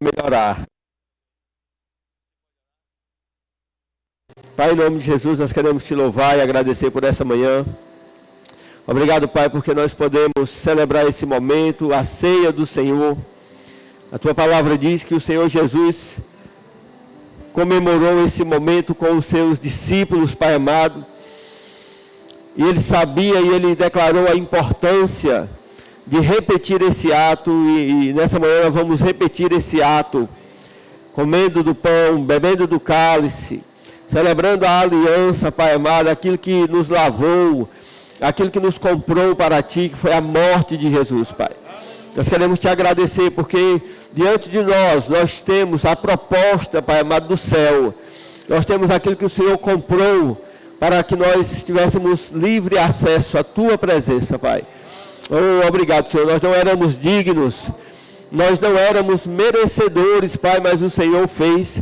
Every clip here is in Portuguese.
melhorar. Pai, em nome de Jesus, nós queremos te louvar e agradecer por essa manhã. Obrigado, Pai, porque nós podemos celebrar esse momento, a ceia do Senhor. A tua palavra diz que o Senhor Jesus comemorou esse momento com os seus discípulos, Pai amado. E ele sabia e ele declarou a importância de repetir esse ato. E nessa manhã nós vamos repetir esse ato, comendo do pão, bebendo do cálice, celebrando a aliança, Pai amado, aquilo que nos lavou, aquilo que nos comprou para ti, que foi a morte de Jesus, Pai. Nós queremos te agradecer porque diante de nós temos a proposta, Pai amado, do céu. Nós temos aquilo que o Senhor comprou para que nós tivéssemos livre acesso à tua presença, Pai. Oh, obrigado, Senhor. Nós não éramos dignos, nós não éramos merecedores, Pai, mas o Senhor fez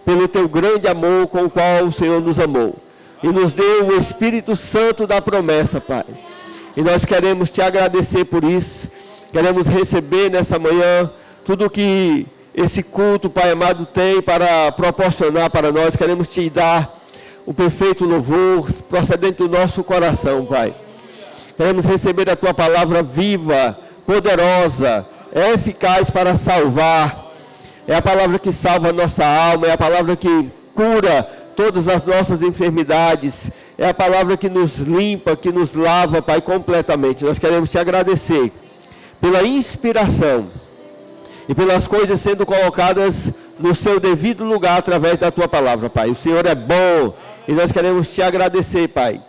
pelo teu grande amor com o qual o Senhor nos amou. E nos deu o Espírito Santo da promessa, Pai. E nós queremos te agradecer por isso. Queremos receber nessa manhã tudo que esse culto, Pai amado, tem para proporcionar para nós. Queremos te dar o perfeito louvor procedente do nosso coração, Pai. Queremos receber a tua palavra viva, poderosa, eficaz para salvar. É a palavra que salva a nossa alma, é a palavra que cura todas as nossas enfermidades, é a palavra que nos limpa, que nos lava, Pai, completamente. Nós queremos te agradecer pela inspiração e pelas coisas sendo colocadas no seu devido lugar através da tua palavra, Pai. O Senhor é bom e nós queremos te agradecer, Pai.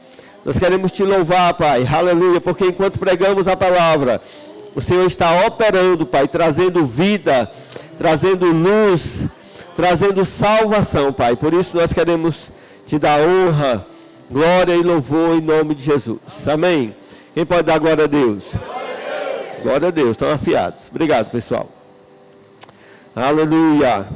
Nós queremos te louvar, Pai, aleluia, porque enquanto pregamos a palavra, o Senhor está operando, Pai, trazendo vida, trazendo luz, trazendo salvação, Pai. Por isso nós queremos te dar honra, glória e louvor em nome de Jesus. Amém? Quem pode dar glória a Deus? Glória a Deus, estão afiados. Obrigado, pessoal. Aleluia.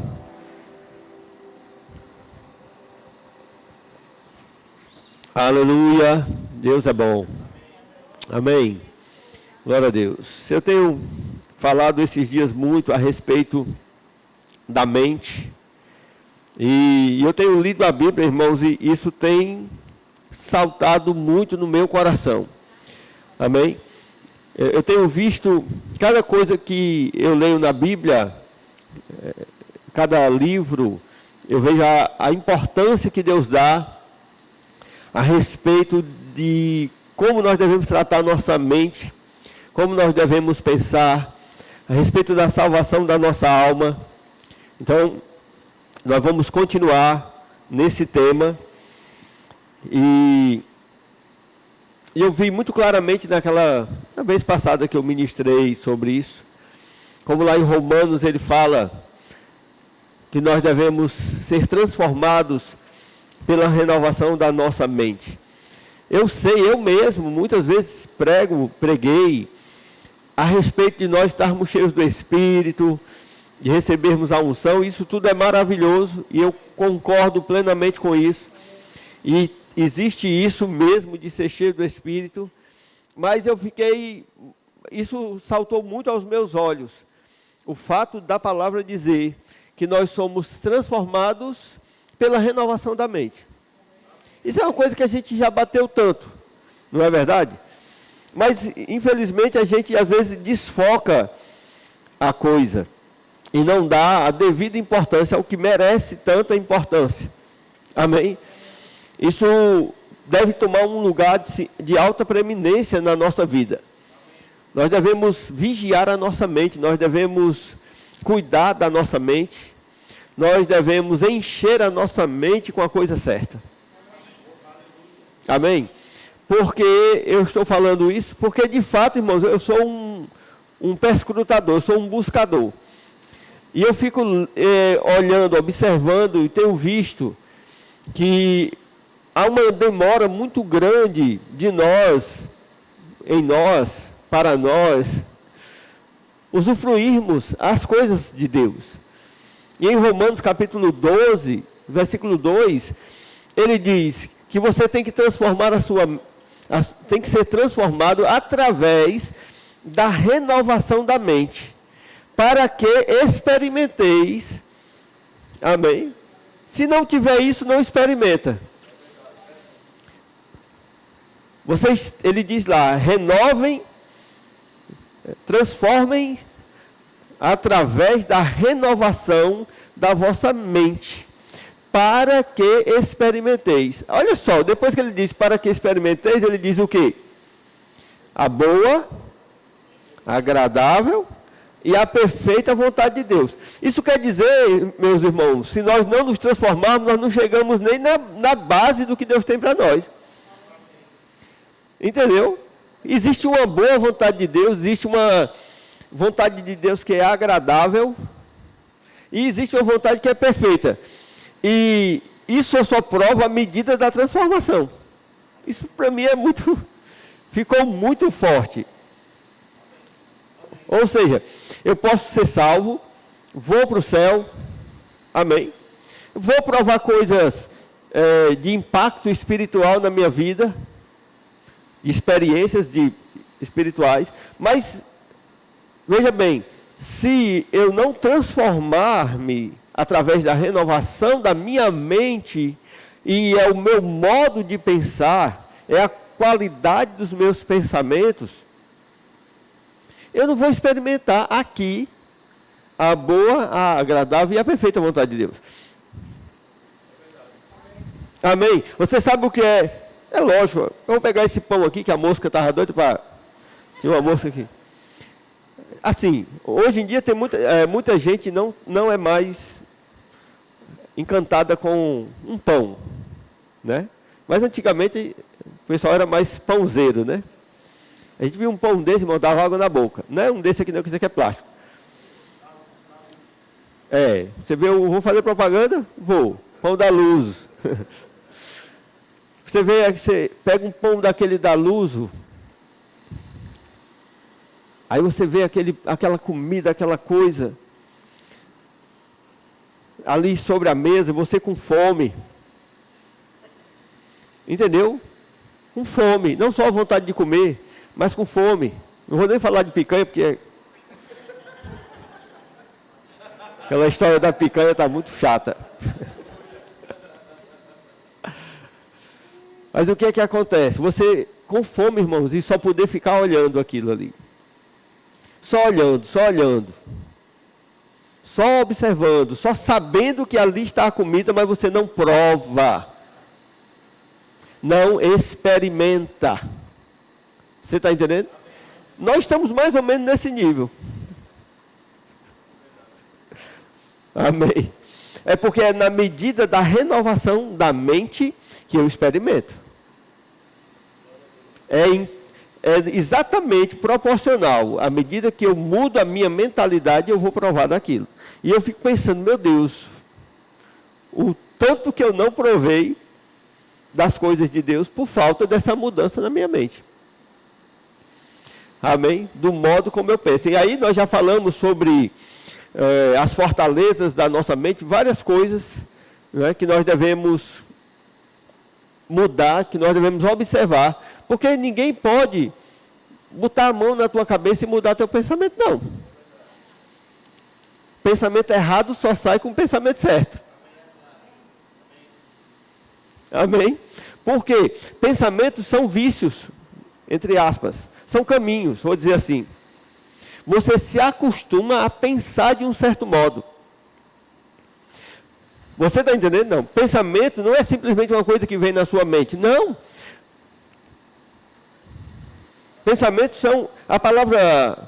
Aleluia. Deus é bom. Amém. Glória a Deus. Eu tenho falado esses dias muito a respeito da mente. E eu tenho lido a Bíblia, irmãos, e isso tem saltado muito no meu coração. Amém? Eu tenho visto cada coisa que eu leio na Bíblia, cada livro, eu vejo a importância que Deus dá a respeito de como nós devemos tratar a nossa mente, como nós devemos pensar a respeito da salvação da nossa alma. Então, nós vamos continuar nesse tema. E eu vi muito claramente na vez passada que eu ministrei sobre isso, como lá em Romanos ele fala que nós devemos ser transformados pela renovação da nossa mente. Eu sei, eu mesmo, muitas vezes preguei a respeito de nós estarmos cheios do Espírito, de recebermos a unção. Isso tudo é maravilhoso e eu concordo plenamente com isso. E existe isso mesmo de ser cheio do Espírito, mas isso saltou muito aos meus olhos. O fato da palavra dizer que nós somos transformados pela renovação da mente. Isso é uma coisa que a gente já bateu tanto, não é verdade? Mas, infelizmente, a gente às vezes desfoca a coisa e não dá a devida importância ao que merece tanta importância. Amém? Isso deve tomar um lugar de alta preeminência na nossa vida. Nós devemos vigiar a nossa mente, nós devemos cuidar da nossa mente, nós devemos encher a nossa mente com a coisa certa. Amém? Porque eu estou falando isso, porque de fato, irmãos, eu sou um perscrutador, eu sou um buscador. E eu fico olhando, observando e tenho visto que há uma demora muito grande de nós, para nós, usufruirmos as coisas de Deus. E em Romanos capítulo 12, versículo 2, ele diz que você tem que transformar tem que ser transformado através da renovação da mente, para que experimenteis. Amém? Se não tiver isso, não experimenta. Vocês, ele diz lá, renovem, transformem através da renovação da vossa mente, para que experimenteis. Olha só, depois que ele diz para que experimenteis, ele diz o quê? A boa, agradável e a perfeita vontade de Deus. Isso quer dizer, meus irmãos, se nós não nos transformarmos, nós não chegamos nem na base do que Deus tem para nós. Entendeu? Existe uma boa vontade de Deus, existe uma vontade de Deus que é agradável, e existe uma vontade que é perfeita. E isso eu só provo a medida da transformação. Isso para mim ficou muito forte. Ou seja, eu posso ser salvo, vou para o céu, amém? Vou provar coisas de impacto espiritual na minha vida, experiências espirituais, mas, veja bem, se eu não transformar-me através da renovação da minha mente, e é o meu modo de pensar, é a qualidade dos meus pensamentos, eu não vou experimentar aqui a boa, a agradável e a perfeita vontade de Deus. Amém? Você sabe o que é? É lógico, vamos pegar esse pão aqui, que a mosca estava doida para... Tinha uma mosca aqui. Assim, hoje em dia tem muita gente não é mais encantada com um pão, né? Mas antigamente o pessoal era mais pãozeiro, né? A gente viu um pão desse e mandava água na boca. Não é um desse aqui não, que esse aqui é plástico. Você vê, vou fazer propaganda? Vou. Pão da Luz. Você pega um pão daquele da Luzo, aí você vê aquela comida, aquela coisa, ali sobre a mesa, você com fome. Entendeu? Com fome, não só a vontade de comer, mas com fome. Não vou nem falar de picanha, porque aquela história da picanha está muito chata. Mas o que é que acontece? Você, com fome, irmãos, e só poder ficar olhando aquilo ali. Só olhando, só observando, só sabendo que ali está a comida, mas você não prova. Não experimenta. Você está entendendo? Nós estamos mais ou menos nesse nível. Amém. É porque é na medida da renovação da mente que eu experimento. É exatamente proporcional. À medida que eu mudo a minha mentalidade, eu vou provar daquilo. E eu fico pensando, meu Deus, o tanto que eu não provei das coisas de Deus por falta dessa mudança na minha mente. Amém? Do modo como eu penso. E aí nós já falamos sobre as fortalezas da nossa mente, várias coisas, né, que nós devemos mudar, que nós devemos observar, porque ninguém pode botar a mão na tua cabeça e mudar teu pensamento, não. Pensamento errado só sai com o pensamento certo. Amém? Porque pensamentos são vícios, entre aspas, são caminhos, vou dizer assim. Você se acostuma a pensar de um certo modo. Você está entendendo? Não. Pensamento não é simplesmente uma coisa que vem na sua mente. Não. Pensamentos são a palavra,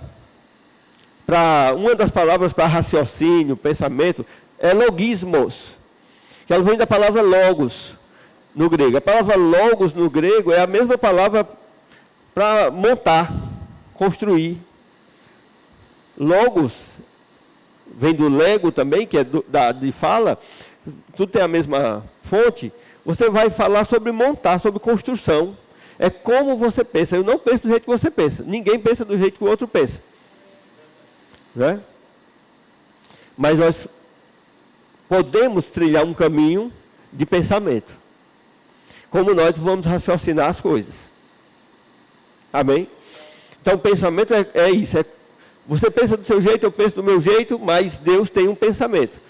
uma das palavras para raciocínio, pensamento, é logismos. Que ela vem da palavra logos no grego. A palavra logos no grego é a mesma palavra para montar, construir. Logos vem do lego também, que é de fala, tudo tem a mesma fonte. Você vai falar sobre montar, sobre construção. É como você pensa. Eu não penso do jeito que você pensa. Ninguém pensa do jeito que o outro pensa. Né? Mas nós podemos trilhar um caminho de pensamento. Como nós vamos raciocinar as coisas. Amém? Então, o pensamento é isso. Você pensa do seu jeito, eu penso do meu jeito, mas Deus tem um pensamento.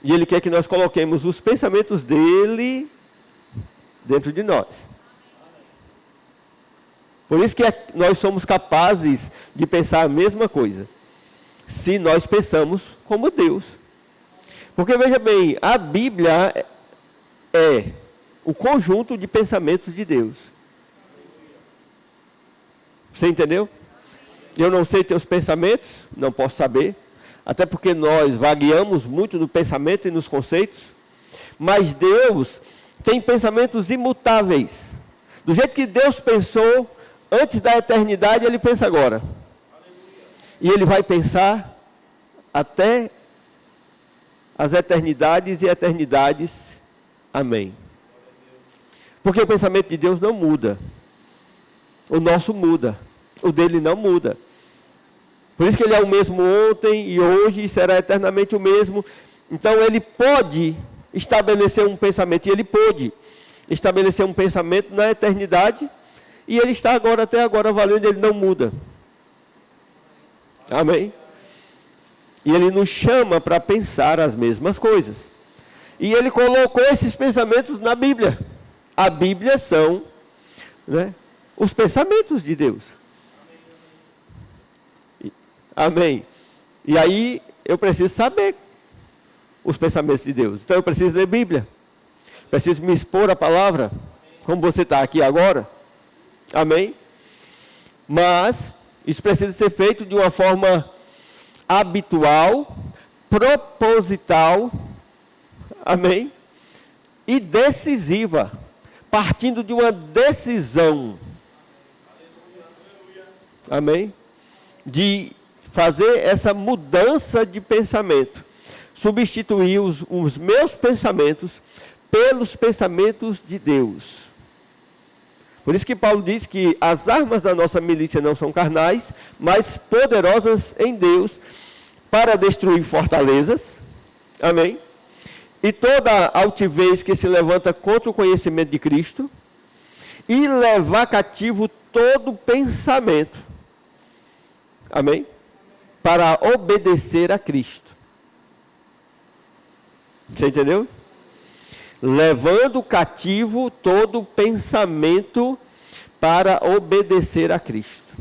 E Ele quer que nós coloquemos os pensamentos dEle dentro de nós. Por isso que nós somos capazes de pensar a mesma coisa, se nós pensamos como Deus. Porque veja bem, a Bíblia é o conjunto de pensamentos de Deus. Você entendeu? Eu não sei teus pensamentos, não posso saber, até porque nós vagueamos muito no pensamento e nos conceitos, mas Deus tem pensamentos imutáveis. Do jeito que Deus pensou antes da eternidade, Ele pensa agora. E Ele vai pensar até as eternidades e eternidades. Amém. Porque o pensamento de Deus não muda. O nosso muda. O dele não muda. Por isso que Ele é o mesmo ontem e hoje e será eternamente o mesmo. Então Ele pode estabelecer um pensamento. E Ele pôde estabelecer um pensamento na eternidade. E Ele está agora, até agora, valendo. Ele não muda. Amém? E Ele nos chama para pensar as mesmas coisas. E Ele colocou esses pensamentos na Bíblia. A Bíblia são, né, os pensamentos de Deus. Amém. E aí eu preciso saber os pensamentos de Deus. Então eu preciso ler Bíblia. Preciso me expor à palavra, como você está aqui agora. Amém. Mas isso precisa ser feito de uma forma habitual, proposital, amém, e decisiva, partindo de uma decisão, amém, de fazer essa mudança de pensamento, substituir os meus pensamentos pelos pensamentos de Deus. Por isso que Paulo diz que as armas da nossa milícia não são carnais, mas poderosas em Deus para destruir fortalezas. Amém? E toda altivez que se levanta contra o conhecimento de Cristo e levar cativo todo pensamento. Amém? Para obedecer a Cristo. Você entendeu? Levando cativo todo pensamento para obedecer a Cristo.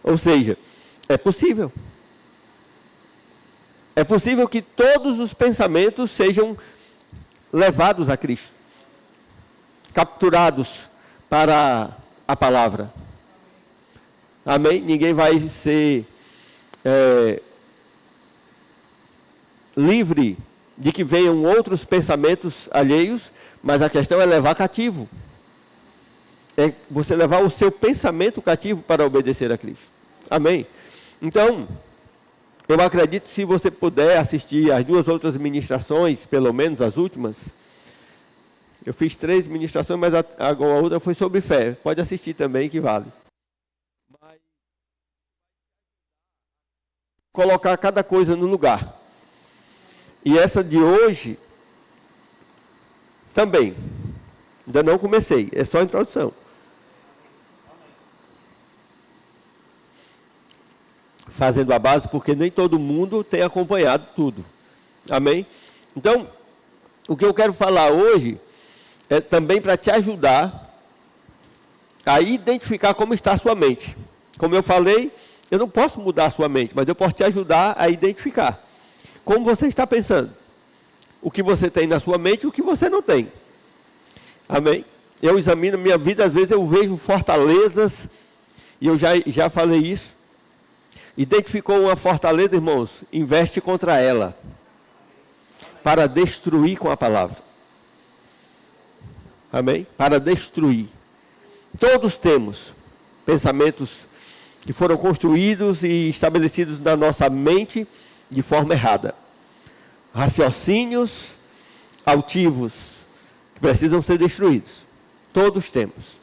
Ou seja, é possível. É possível que todos os pensamentos sejam levados a Cristo. Capturados para a palavra. Amém? Ninguém vai ser livre de que venham outros pensamentos alheios, mas a questão é levar cativo. É você levar o seu pensamento cativo para obedecer a Cristo. Amém? Então, eu acredito que se você puder assistir as 2 outras ministrações, pelo menos as últimas, eu fiz 3 ministrações, mas a outra foi sobre fé. Pode assistir também, que vale. Mas colocar cada coisa no lugar. E essa de hoje, também, ainda não comecei, é só a introdução. Fazendo a base, porque nem todo mundo tem acompanhado tudo. Amém? Então, o que eu quero falar hoje, é também para te ajudar a identificar como está a sua mente. Como eu falei, eu não posso mudar a sua mente, mas eu posso te ajudar a identificar. Como você está pensando? O que você tem na sua mente e o que você não tem. Amém? Eu examino minha vida, às vezes eu vejo fortalezas, e eu já falei isso. Identificou uma fortaleza, irmãos, investe contra ela. Para destruir com a palavra. Amém? Para destruir. Todos temos pensamentos que foram construídos e estabelecidos na nossa mente de forma errada. Raciocínios altivos que precisam ser destruídos. Todos temos.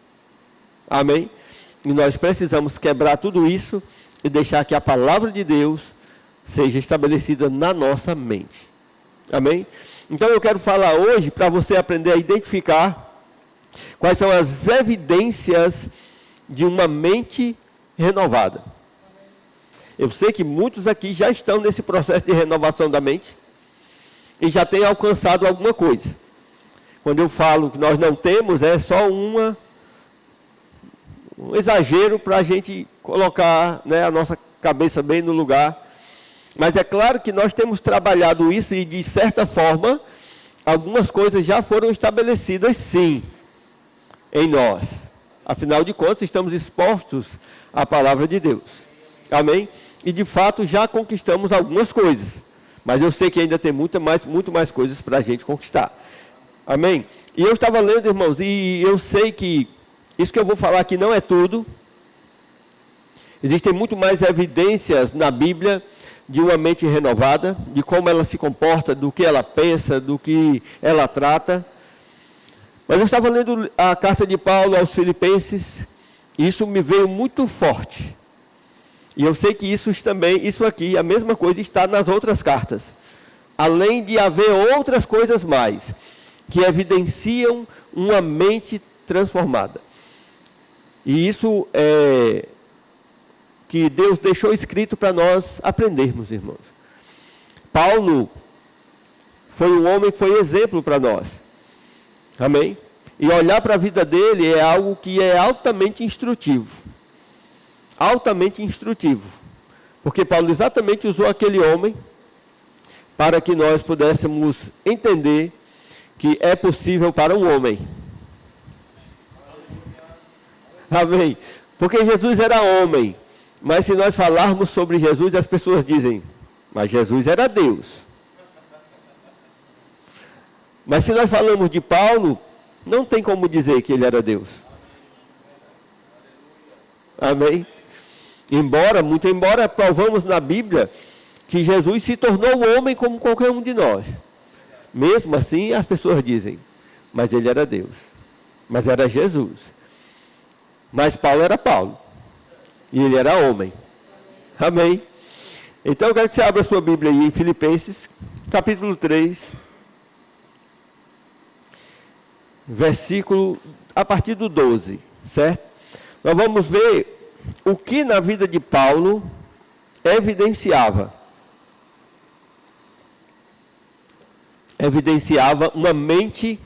Amém? E nós precisamos quebrar tudo isso e deixar que a palavra de Deus seja estabelecida na nossa mente. Amém? Então eu quero falar hoje para você aprender a identificar quais são as evidências de uma mente renovada. Eu sei que muitos aqui já estão nesse processo de renovação da mente e já têm alcançado alguma coisa. Quando eu falo que nós não temos, é só um exagero para a gente colocar, né, a nossa cabeça bem no lugar. Mas é claro que nós temos trabalhado isso e, de certa forma, algumas coisas já foram estabelecidas, sim, em nós. Afinal de contas, estamos expostos à palavra de Deus. Amém? E, de fato, já conquistamos algumas coisas. Mas eu sei que ainda tem muito mais coisas para a gente conquistar. Amém? E eu estava lendo, irmãos, e eu sei que isso que eu vou falar aqui não é tudo. Existem muito mais evidências na Bíblia de uma mente renovada, de como ela se comporta, do que ela pensa, do que ela trata. Mas eu estava lendo a carta de Paulo aos Filipenses, e isso me veio muito forte. E eu sei que isso aqui, a mesma coisa, está nas outras cartas. Além de haver outras coisas mais, que evidenciam uma mente transformada. E isso é que Deus deixou escrito para nós aprendermos, irmãos. Paulo foi um homem que foi exemplo para nós. Amém? E olhar para a vida dele é algo que é altamente instrutivo. Altamente instrutivo. Porque Paulo exatamente usou aquele homem para que nós pudéssemos entender que é possível para um homem. Amém? Porque Jesus era homem. Mas se nós falarmos sobre Jesus, as pessoas dizem, mas Jesus era Deus. Mas se nós falamos de Paulo, não tem como dizer que ele era Deus. Amém? Muito embora provamos na Bíblia que Jesus se tornou homem como qualquer um de nós. Mesmo assim, as pessoas dizem, mas ele era Deus. Mas era Jesus. Mas Paulo era Paulo. E ele era homem. Amém? Então eu quero que você abra a sua Bíblia aí em Filipenses, capítulo 3, versículo a partir do 12, certo? Nós vamos ver o que na vida de Paulo evidenciava uma mente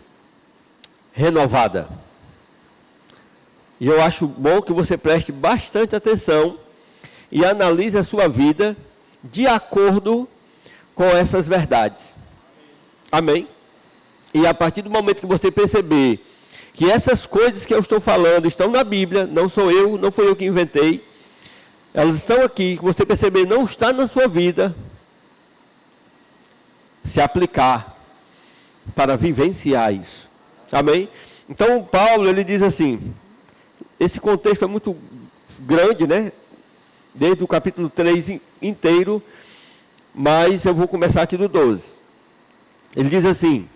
renovada. E eu acho bom que você preste bastante atenção e analise a sua vida de acordo com essas verdades. Amém? E a partir do momento que você perceber que essas coisas que eu estou falando estão na Bíblia, não fui eu que inventei, elas estão aqui, que você perceber não está na sua vida, se aplicar para vivenciar isso. Amém? Então Paulo, ele diz assim, esse contexto é muito grande, né? Desde o capítulo 3 inteiro, mas eu vou começar aqui do 12. Ele diz assim,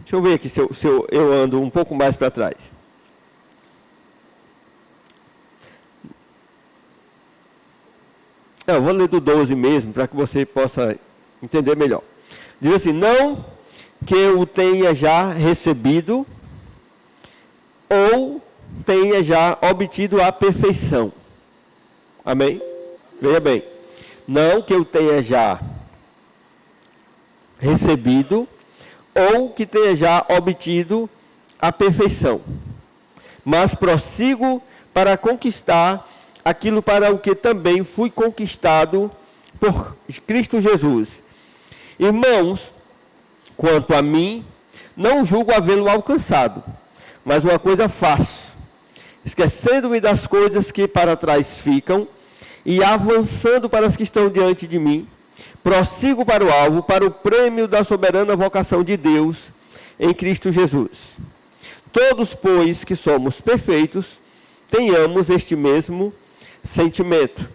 deixa eu ver aqui se eu ando um pouco mais para trás. Eu vou ler do 12 mesmo, para que você possa entender melhor. Diz assim, não que eu tenha já recebido ou tenha já obtido a perfeição. Amém? Veja bem. Não que eu tenha já recebido ou que tenha já obtido a perfeição, mas prossigo para conquistar aquilo para o que também fui conquistado por Cristo Jesus. Irmãos, quanto a mim, não julgo havê-lo alcançado, mas uma coisa faço, esquecendo-me das coisas que para trás ficam e avançando para as que estão diante de mim, prossigo para o alvo, para o prêmio da soberana vocação de Deus em Cristo Jesus. Todos, pois, que somos perfeitos, tenhamos este mesmo sentimento.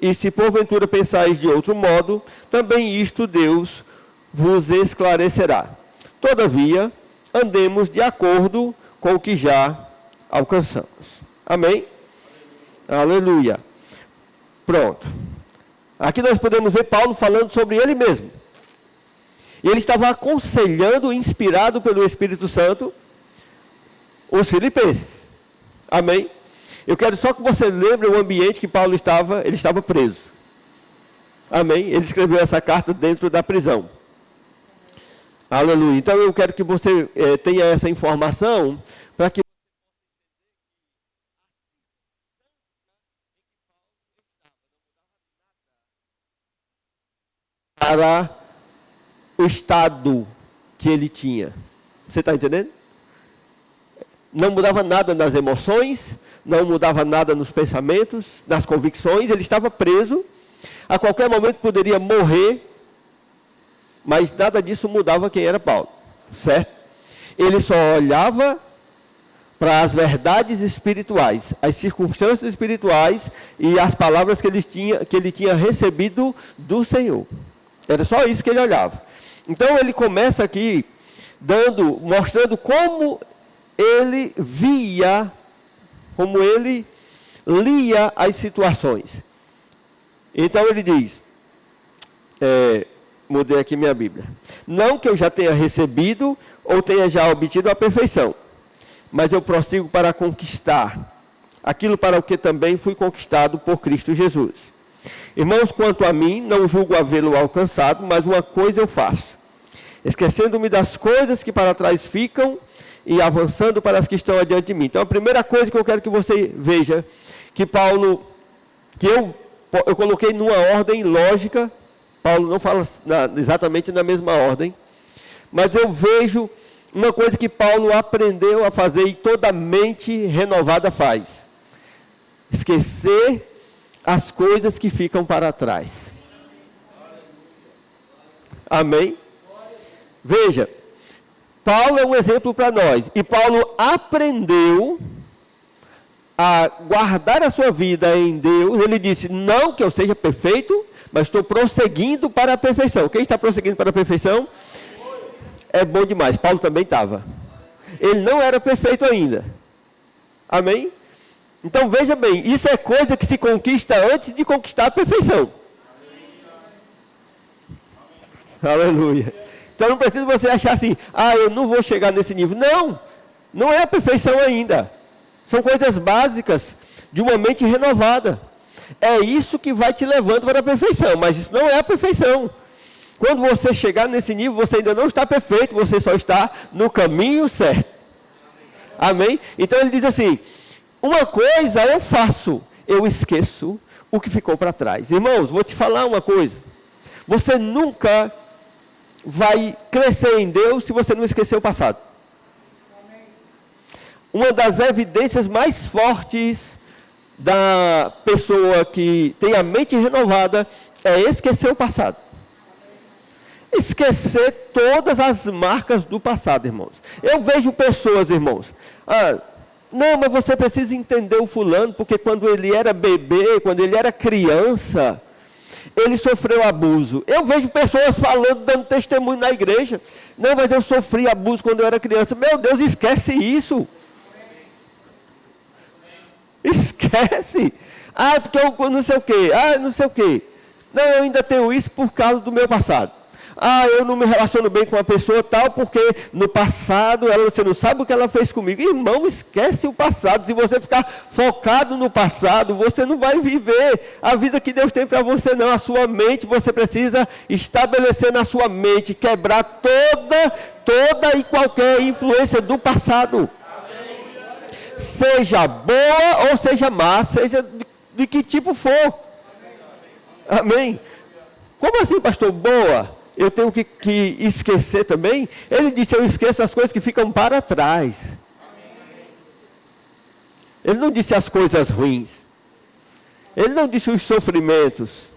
E se porventura pensais de outro modo, também isto Deus vos esclarecerá. Todavia, andemos de acordo com o que já alcançamos. Amém? Aleluia. Pronto. Aqui nós podemos ver Paulo falando sobre ele mesmo. E ele estava aconselhando, inspirado pelo Espírito Santo, os filipenses. Amém? Eu quero só que você lembre o ambiente que Paulo estava, ele estava preso. Amém? Ele escreveu essa carta dentro da prisão. Aleluia. Então eu quero que você tenha essa informação para que para o estado que ele tinha. Você está entendendo? Não mudava nada nas emoções, não mudava nada nos pensamentos, nas convicções, ele estava preso, a qualquer momento poderia morrer, mas nada disso mudava quem era Paulo, certo? Ele só olhava para as verdades espirituais, as circunstâncias espirituais e as palavras que ele tinha recebido do Senhor. Era só isso que ele olhava. Então ele começa aqui mostrando como ele via, como ele lia as situações. Então ele diz, mudei aqui minha Bíblia. Não que eu já tenha recebido ou tenha já obtido a perfeição, mas eu prossigo para conquistar aquilo para o que também fui conquistado por Cristo Jesus. Irmãos, quanto a mim, não julgo havê-lo alcançado, mas uma coisa eu faço, esquecendo-me das coisas que para trás ficam e avançando para as que estão adiante de mim. Então, a primeira coisa que eu quero que você veja, que Paulo, que eu coloquei numa ordem lógica, Paulo não fala exatamente na mesma ordem, mas eu vejo uma coisa que Paulo aprendeu a fazer e toda mente renovada faz: esquecer as coisas que ficam para trás. Amém? Veja, Paulo é um exemplo para nós, e Paulo aprendeu a guardar a sua vida em Deus. Ele disse, não que eu seja perfeito, mas estou prosseguindo para a perfeição. Quem está prosseguindo para a perfeição? É bom demais. Paulo também estava. Ele não era perfeito ainda. Amém? Então veja bem, isso é coisa que se conquista antes de conquistar a perfeição. Aleluia. Então não precisa você achar assim, eu não vou chegar nesse nível. Não, não é a perfeição ainda. São coisas básicas de uma mente renovada. É isso que vai te levando para a perfeição, mas isso não é a perfeição. Quando você chegar nesse nível, você ainda não está perfeito, você só está no caminho certo. Amém? Então ele diz assim, uma coisa eu faço, eu esqueço o que ficou para trás. Irmãos, vou te falar uma coisa. Você nunca vai crescer em Deus se você não esquecer o passado. Uma das evidências mais fortes da pessoa que tem a mente renovada é esquecer o passado. Esquecer todas as marcas do passado, irmãos. Eu vejo pessoas, irmãos, não, mas você precisa entender o fulano, porque quando ele era bebê, quando ele era criança, ele sofreu abuso. Eu vejo pessoas falando, dando testemunho na igreja. Não, mas eu sofri abuso quando eu era criança. Meu Deus, esquece isso. Esquece. Porque eu não sei o quê. Não sei o quê. Não, eu ainda tenho isso por causa do meu passado. Eu não me relaciono bem com uma pessoa tal, porque no passado, você não sabe o que ela fez comigo. Irmão, esquece o passado. Se você ficar focado no passado, você não vai viver a vida que Deus tem para você, não. A sua mente, você precisa estabelecer na sua mente, quebrar toda e qualquer influência do passado. Seja boa ou seja má, seja de que tipo for. Amém? Como assim, pastor? Boa? Eu tenho que esquecer também? Ele disse, eu esqueço as coisas que ficam para trás. Ele não disse as coisas ruins. Ele não disse os sofrimentos.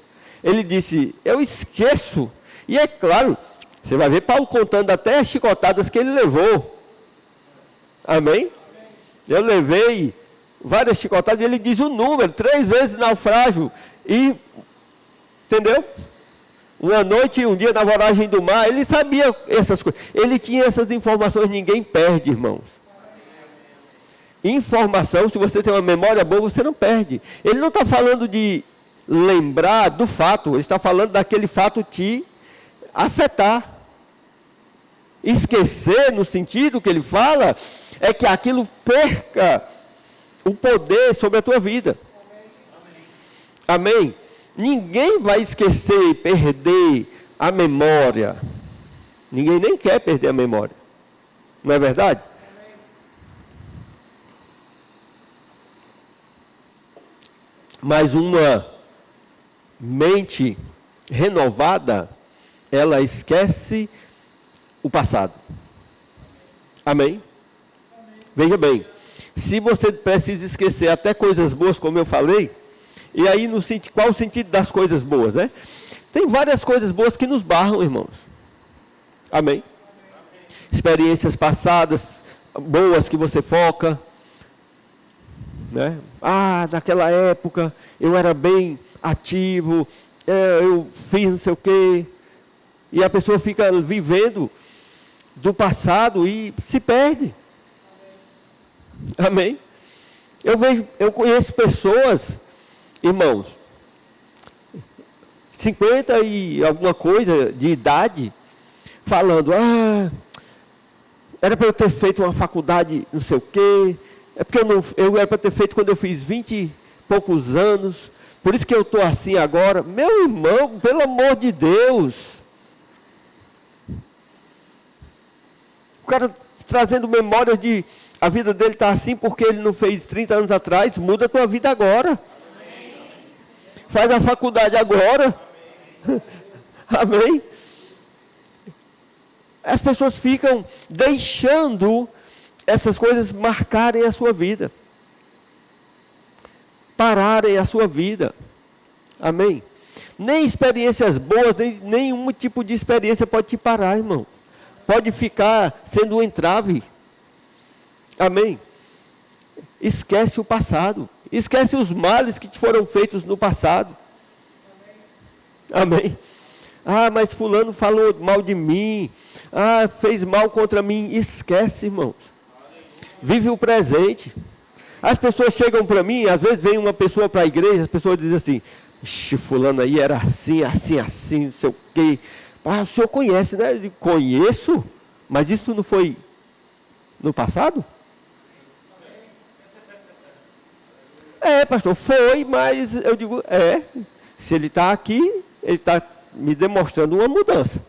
Ele disse, eu esqueço. E é claro, você vai ver Paulo contando até as chicotadas que ele levou. Amém? Eu levei várias chicotadas e ele diz o número, 3 vezes naufrágio. E, entendeu? Uma noite e um dia na voragem do mar, ele sabia essas coisas. Ele tinha essas informações, ninguém perde, irmãos. Informação, se você tem uma memória boa, você não perde. Ele não está falando de lembrar do fato, ele está falando daquele fato te afetar. Esquecer, no sentido que ele fala, é que aquilo perca o poder sobre a tua vida. Amém? Ninguém vai esquecer e perder a memória. Ninguém nem quer perder a memória. Não é verdade? Mas uma mente renovada, ela esquece o passado. Amém? Veja bem, se você precisa esquecer até coisas boas, como eu falei, e aí qual o sentido das coisas boas, né? Tem várias coisas boas que nos barram, irmãos. Amém? Experiências passadas, boas que você foca, né? Ah, naquela época eu era bem ativo, eu fiz não sei o quê, e a pessoa fica vivendo do passado e se perde. Amém? Eu conheço pessoas, irmãos, 50 e alguma coisa de idade, falando, era para eu ter feito uma faculdade não sei o quê, é porque eu era para ter feito quando eu fiz 20 e poucos anos, por isso que eu estou assim agora. Meu irmão, pelo amor de Deus, o cara trazendo memórias de a vida dele está assim porque ele não fez 30 anos atrás. Muda a tua vida agora. Faz a faculdade agora. Amém? As pessoas ficam deixando essas coisas marcarem a sua vida. Pararem a sua vida. Amém? Nem experiências boas, nem nenhum tipo de experiência pode te parar, irmão. Pode ficar sendo um entrave. Amém? Esquece o passado. Esquece os males que te foram feitos no passado. Amém? Ah, mas fulano falou mal de mim. Ah, fez mal contra mim. Esquece, irmãos. Vive o presente. As pessoas chegam para mim, às vezes vem uma pessoa para a igreja, as pessoas dizem assim, fulano aí era assim, assim, assim, não sei o quê. Ah, o senhor conhece, né? Eu digo, conheço, mas isso não foi no passado? Pastor, foi, mas eu digo, se ele está aqui, ele está me demonstrando uma mudança.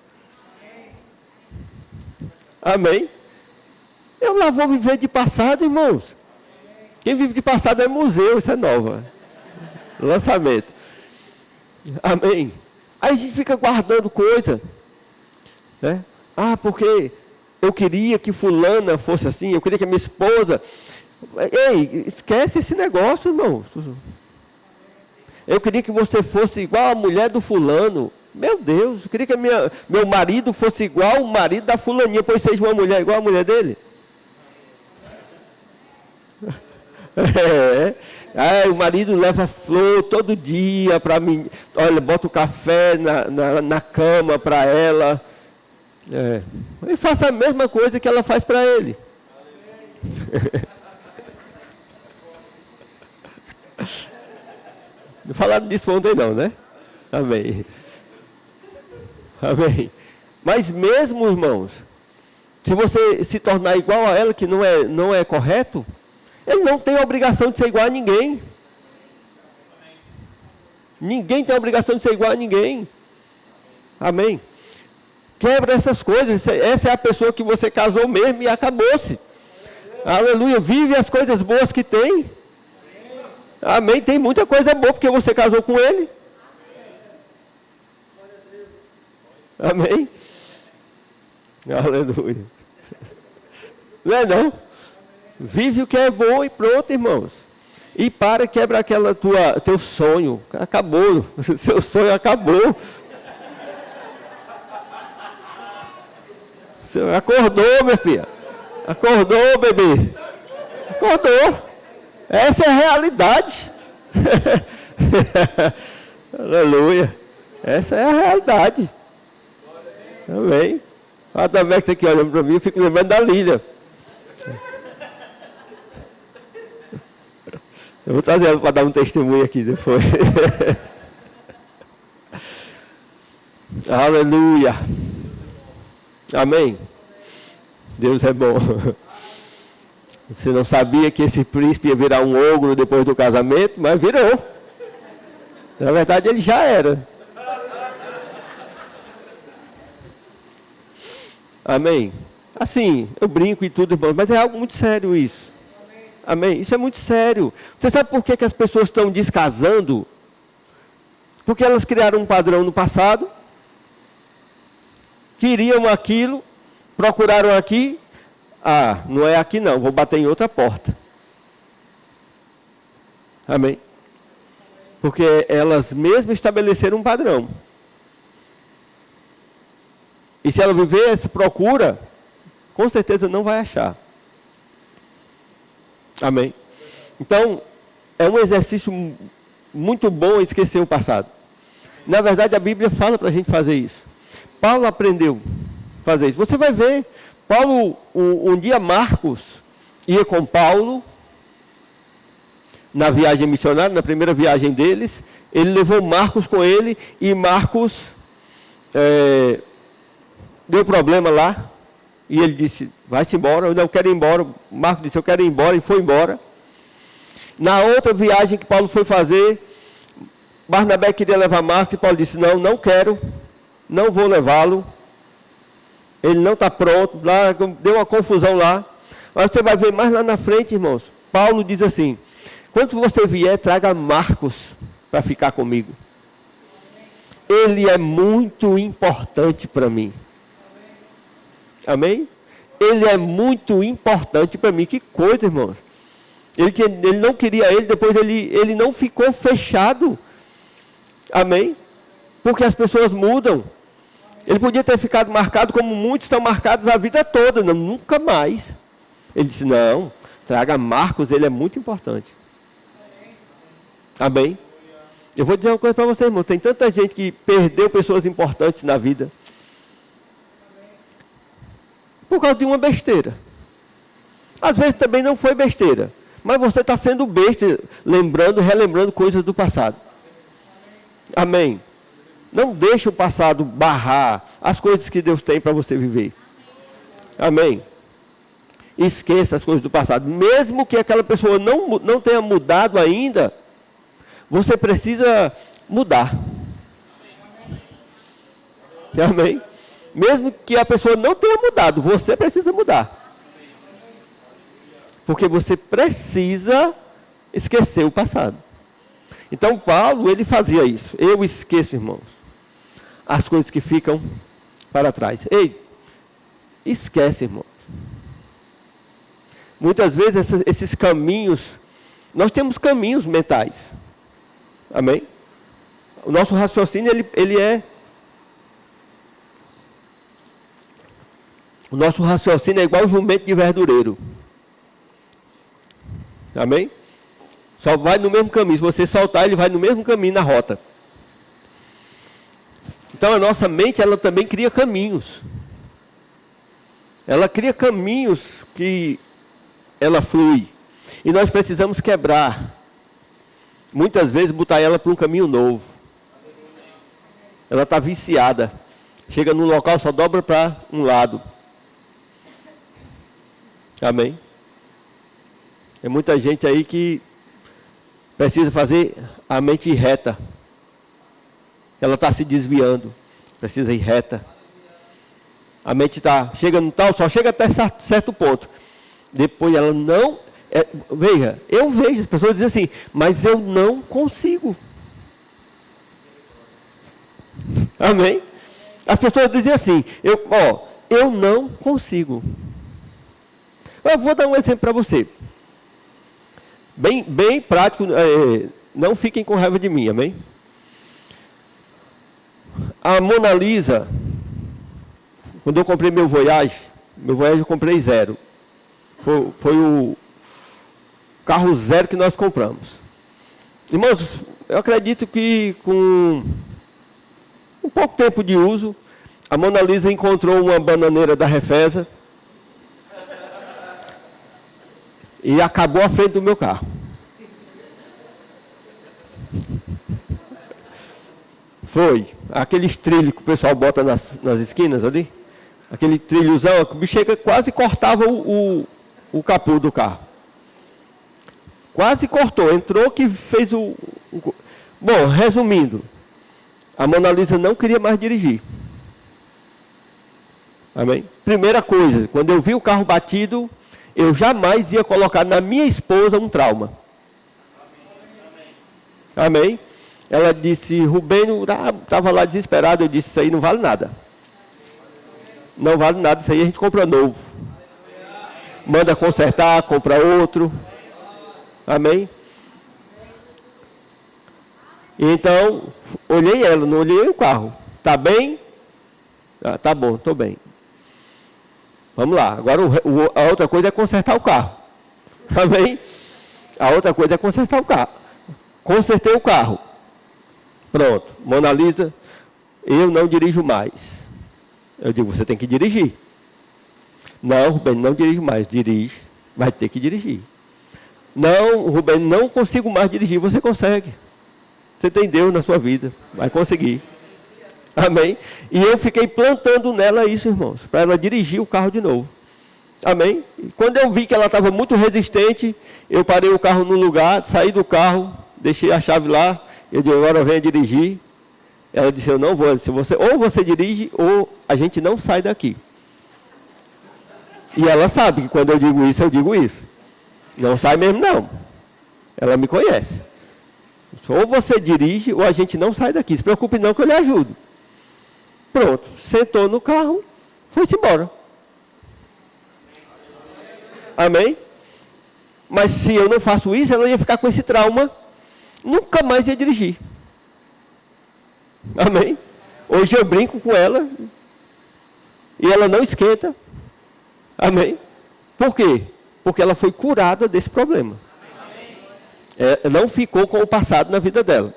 Amém? Eu lá vou viver de passado, irmãos. Quem vive de passado é museu, isso é nova. Lançamento. Amém? Aí a gente fica guardando coisa. Né? Ah, porque eu queria que fulana fosse assim, eu queria que a minha esposa... Ei, esquece esse negócio, irmão. Eu queria que você fosse igual a mulher do fulano. Meu Deus, eu queria que meu marido fosse igual o marido da fulaninha, pois seja uma mulher igual a mulher dele. O marido leva flor todo dia para mim. Olha, bota o café na cama para ela. E faça a mesma coisa que ela faz para ele. Não falaram disso ontem não, né? Amém. Amém. Mas mesmo, irmãos, se você se tornar igual a ela, que não é correto, ele não tem a obrigação de ser igual a ninguém. Ninguém tem a obrigação de ser igual a ninguém. Amém. Quebra essas coisas. Essa é a pessoa que você casou mesmo e acabou-se. Aleluia. Vive as coisas boas que tem. Amém. Tem muita coisa boa porque você casou com ele. Amém. Aleluia. Não é não? Vive o que é bom e pronto, irmãos. E quebra teu sonho. Acabou. Seu sonho acabou. Você acordou, minha filha. Acordou, bebê. Acordou. Essa é a realidade. Aleluia. Essa é a realidade. Amém. Olha a Damex aqui olhando para mim, eu fico lembrando da Lília. Eu vou trazer ela para dar um testemunho aqui depois. Aleluia. Amém. Deus é bom. Você não sabia que esse príncipe ia virar um ogro depois do casamento, mas virou. Na verdade, ele já era. Amém? Assim, eu brinco e tudo, irmão, mas é algo muito sério isso. Amém? Isso é muito sério. Você sabe por que as pessoas estão descasando? Porque elas criaram um padrão no passado, queriam aquilo, procuraram aqui, não é aqui não, vou bater em outra porta. Amém? Porque elas mesmas estabeleceram um padrão. E se ela viver essa procura, com certeza não vai achar. Amém? Então, é um exercício muito bom esquecer o passado. Na verdade, a Bíblia fala para a gente fazer isso. Paulo aprendeu a fazer isso. Você vai ver, Paulo, um dia Marcos ia com Paulo, na viagem missionária, na primeira viagem deles, ele levou Marcos com ele, e Marcos deu problema lá, e ele disse, vai-se embora, eu não quero ir embora. Marcos disse, eu quero ir embora, e foi embora. Na outra viagem que Paulo foi fazer, Barnabé queria levar Marcos, e Paulo disse, não quero, não vou levá-lo, ele não está pronto, lá, deu uma confusão lá. Mas você vai ver mais lá na frente, irmãos, Paulo diz assim, quando você vier, traga Marcos para ficar comigo. Ele é muito importante para mim. Amém? Ele é muito importante para mim. Que coisa, irmãos. Ele não queria ele, depois ele não ficou fechado. Amém? Porque as pessoas mudam. Ele podia ter ficado marcado como muitos estão marcados a vida toda. Não, nunca mais. Ele disse, não, traga Marcos, ele é muito importante. Amém? Eu vou dizer uma coisa para vocês, irmão. Tem tanta gente que perdeu pessoas importantes na vida por causa de uma besteira. Às vezes também não foi besteira, mas você está sendo besta, relembrando coisas do passado. Amém? Não deixe o passado barrar as coisas que Deus tem para você viver. Amém? Esqueça as coisas do passado. Mesmo que aquela pessoa não tenha mudado ainda, você precisa mudar. Amém? Mesmo que a pessoa não tenha mudado, você precisa mudar. Porque você precisa esquecer o passado. Então, Paulo, ele fazia isso. Eu esqueço, irmãos, as coisas que ficam para trás. Ei, esquece, irmãos. Muitas vezes esses caminhos, nós temos caminhos mentais. Amém? O nosso raciocínio, ele é... O nosso raciocínio é igual jumento de verdureiro. Amém? Só vai no mesmo caminho. Se você soltar, ele vai no mesmo caminho na rota. Então a nossa mente, ela também cria caminhos. Ela cria caminhos que ela flui. E nós precisamos quebrar. Muitas vezes botar ela para um caminho novo. Ela está viciada. Chega num local, só dobra para um lado. Amém? Tem muita gente aí que precisa fazer a mente reta. Ela está se desviando. Precisa ir reta. A mente chega no tal, só chega até certo ponto. Depois ela não... veja, eu vejo as pessoas dizem assim, mas eu não consigo. Amém? As pessoas dizem assim, eu não consigo. Eu vou dar um exemplo para você. Bem prático, não fiquem com raiva de mim, amém? A Mona Lisa, quando eu comprei meu Voyage eu comprei 0. Foi o carro 0 que nós compramos. Irmãos, eu acredito que com um pouco tempo de uso, a Mona Lisa encontrou uma bananeira da Refesa e acabou a frente do meu carro. Foi. Aqueles trilhos que o pessoal bota nas esquinas ali. Aquele trilhozão, o bicho quase cortava o capô do carro. Quase cortou, entrou que fez Bom, resumindo, a Mona Lisa não queria mais dirigir. Amém? Primeira coisa, quando eu vi o carro batido, eu jamais ia colocar na minha esposa um trauma. Amém? Ela disse, Rubem estava lá desesperado, eu disse, isso aí não vale nada. Não vale nada, isso aí a gente compra novo. Manda consertar, compra outro. Amém? Então, olhei ela, não olhei o carro. Tá bem? Ah, tá bom, estou bem. Vamos lá, agora a outra coisa é consertar o carro. Amém? A outra coisa é consertar o carro. Consertei o carro. Pronto, Mona Lisa, eu não dirijo mais. Eu digo, você tem que dirigir. Não, Rubem, não dirijo mais. Dirige, vai ter que dirigir. Não, Rubem, não consigo mais dirigir. Você consegue. Você tem Deus na sua vida, vai conseguir. Amém? E eu fiquei plantando nela isso, irmãos, para ela dirigir o carro de novo. Amém? E quando eu vi que ela estava muito resistente, eu parei o carro no lugar, saí do carro, deixei a chave lá, eu disse, agora venha dirigir. Ela disse, eu não vou. Eu disse, ou você dirige, ou a gente não sai daqui. E ela sabe que quando eu digo isso, eu digo isso. Não sai mesmo, não. Ela me conhece. Ou você dirige, ou a gente não sai daqui. Se preocupe não que eu lhe ajudo. Pronto, sentou no carro, foi-se embora. Amém? Mas se eu não faço isso, ela ia ficar com esse trauma, nunca mais ia dirigir. Amém? Hoje eu brinco com ela, e ela não esquenta. Amém? Por quê? Porque ela foi curada desse problema. Não ficou com o passado na vida dela.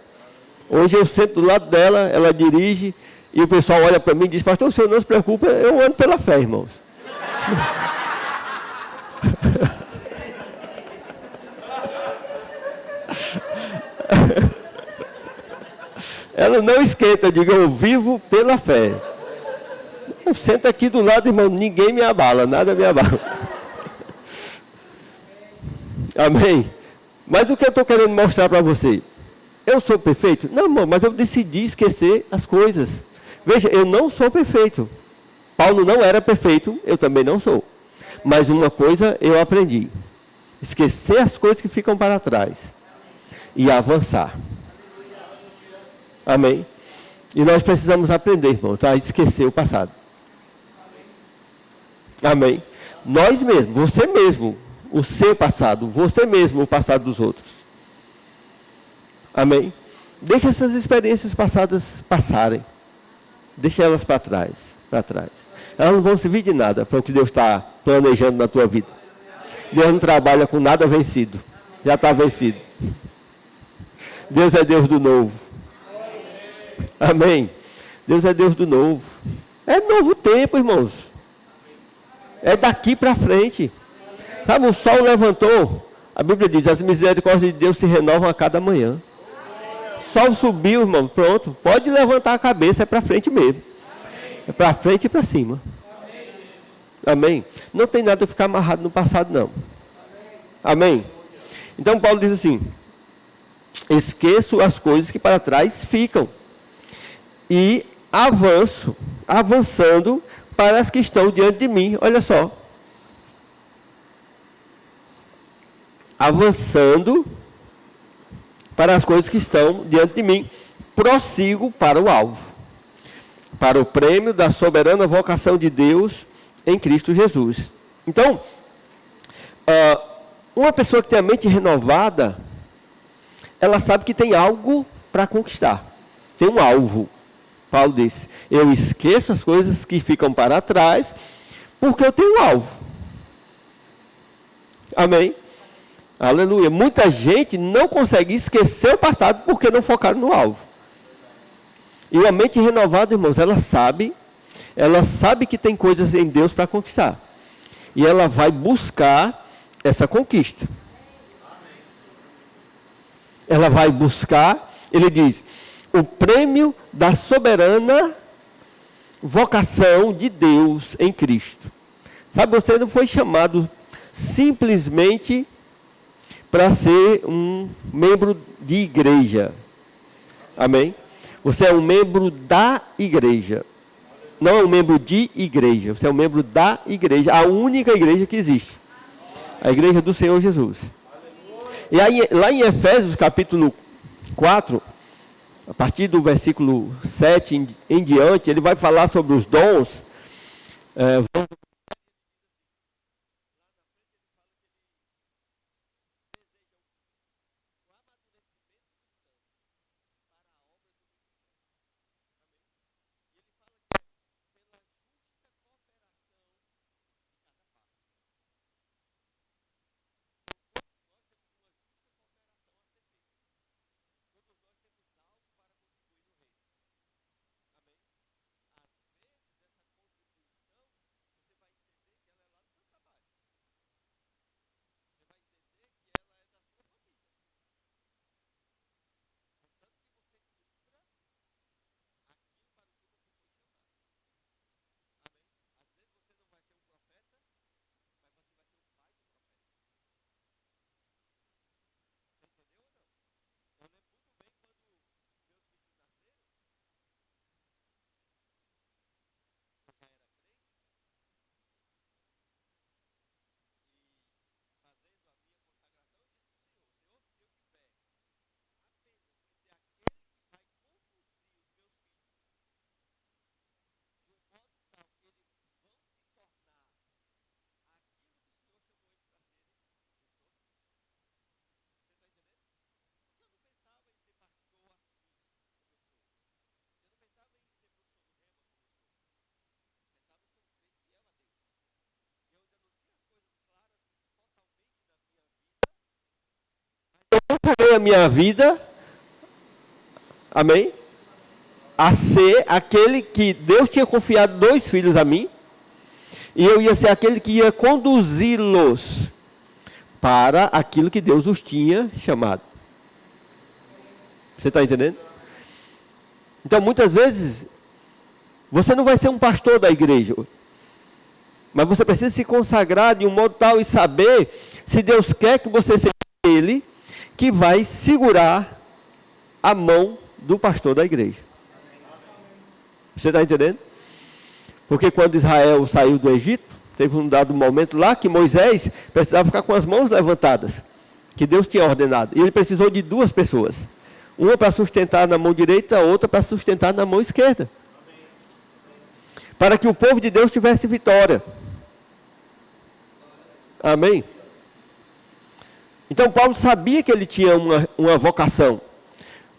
Hoje eu sento do lado dela, ela dirige, e o pessoal olha para mim e diz, pastor, o senhor não se preocupa, eu ando pela fé, irmãos. Ela não esquenta, diga, eu vivo pela fé. Eu sento aqui do lado, irmão, ninguém me abala, nada me abala. Amém? Mas o que eu estou querendo mostrar para você? Eu sou perfeito? Não, irmão, mas eu decidi esquecer as coisas. Veja, eu não sou perfeito. Paulo não era perfeito, eu também não sou. Mas uma coisa eu aprendi. Esquecer as coisas que ficam para trás. E avançar. Amém? E nós precisamos aprender, irmão, a esquecer o passado. Amém? Nós mesmos, você mesmo, o seu passado, você mesmo, o passado dos outros. Amém? Deixe essas experiências passadas passarem. Deixe elas para trás, para trás. Elas não vão servir de nada para o que Deus está planejando na tua vida. Deus não trabalha com nada vencido. Já está vencido. Deus é Deus do novo. Amém? Deus é Deus do novo. É novo tempo, irmãos. É daqui para frente. Sabe, o sol levantou. A Bíblia diz, as misericórdias de Deus se renovam a cada manhã. O sol subiu, irmão, pronto. Pode levantar a cabeça, é para frente mesmo. É para frente e para cima. Amém? Não tem nada a ficar amarrado no passado, não. Amém? Então Paulo diz assim, esqueço as coisas que para trás ficam. E avançando para as que estão diante de mim. Olha só. Avançando para as coisas que estão diante de mim. Prossigo para o alvo. Para o prêmio da soberana vocação de Deus em Cristo Jesus. Então, uma pessoa que tem a mente renovada, ela sabe que tem algo para conquistar. Tem um alvo. Paulo disse, eu esqueço as coisas que ficam para trás, porque eu tenho um alvo. Amém? Aleluia. Muita gente não consegue esquecer o passado porque não focaram no alvo. E uma mente renovada, irmãos, ela sabe que tem coisas em Deus para conquistar. E ela vai buscar essa conquista. Ela vai buscar, ele diz, o prêmio da soberana vocação de Deus em Cristo. Sabe, você não foi chamado simplesmente para ser um membro de igreja. Amém? Você é um membro da igreja. Não é um membro de igreja. Você é um membro da igreja. A única igreja que existe. A igreja do Senhor Jesus. E aí, lá em Efésios capítulo 4, a partir do versículo 7 em diante, ele vai falar sobre os dons. A minha vida, amém, a ser aquele que Deus tinha confiado 2 filhos a mim, e eu ia ser aquele que ia conduzi-los para aquilo que Deus os tinha chamado. Você está entendendo? Então, muitas vezes, você não vai ser um pastor da igreja, mas você precisa se consagrar de um modo tal e saber se Deus quer que você seja ele que vai segurar a mão do pastor da igreja. Você está entendendo? Porque quando Israel saiu do Egito, teve um dado momento lá que Moisés precisava ficar com as mãos levantadas, que Deus tinha ordenado. E ele precisou de 2 pessoas. Uma para sustentar na mão direita, a outra para sustentar na mão esquerda. Para que o povo de Deus tivesse vitória. Amém? Então Paulo sabia que ele tinha uma vocação.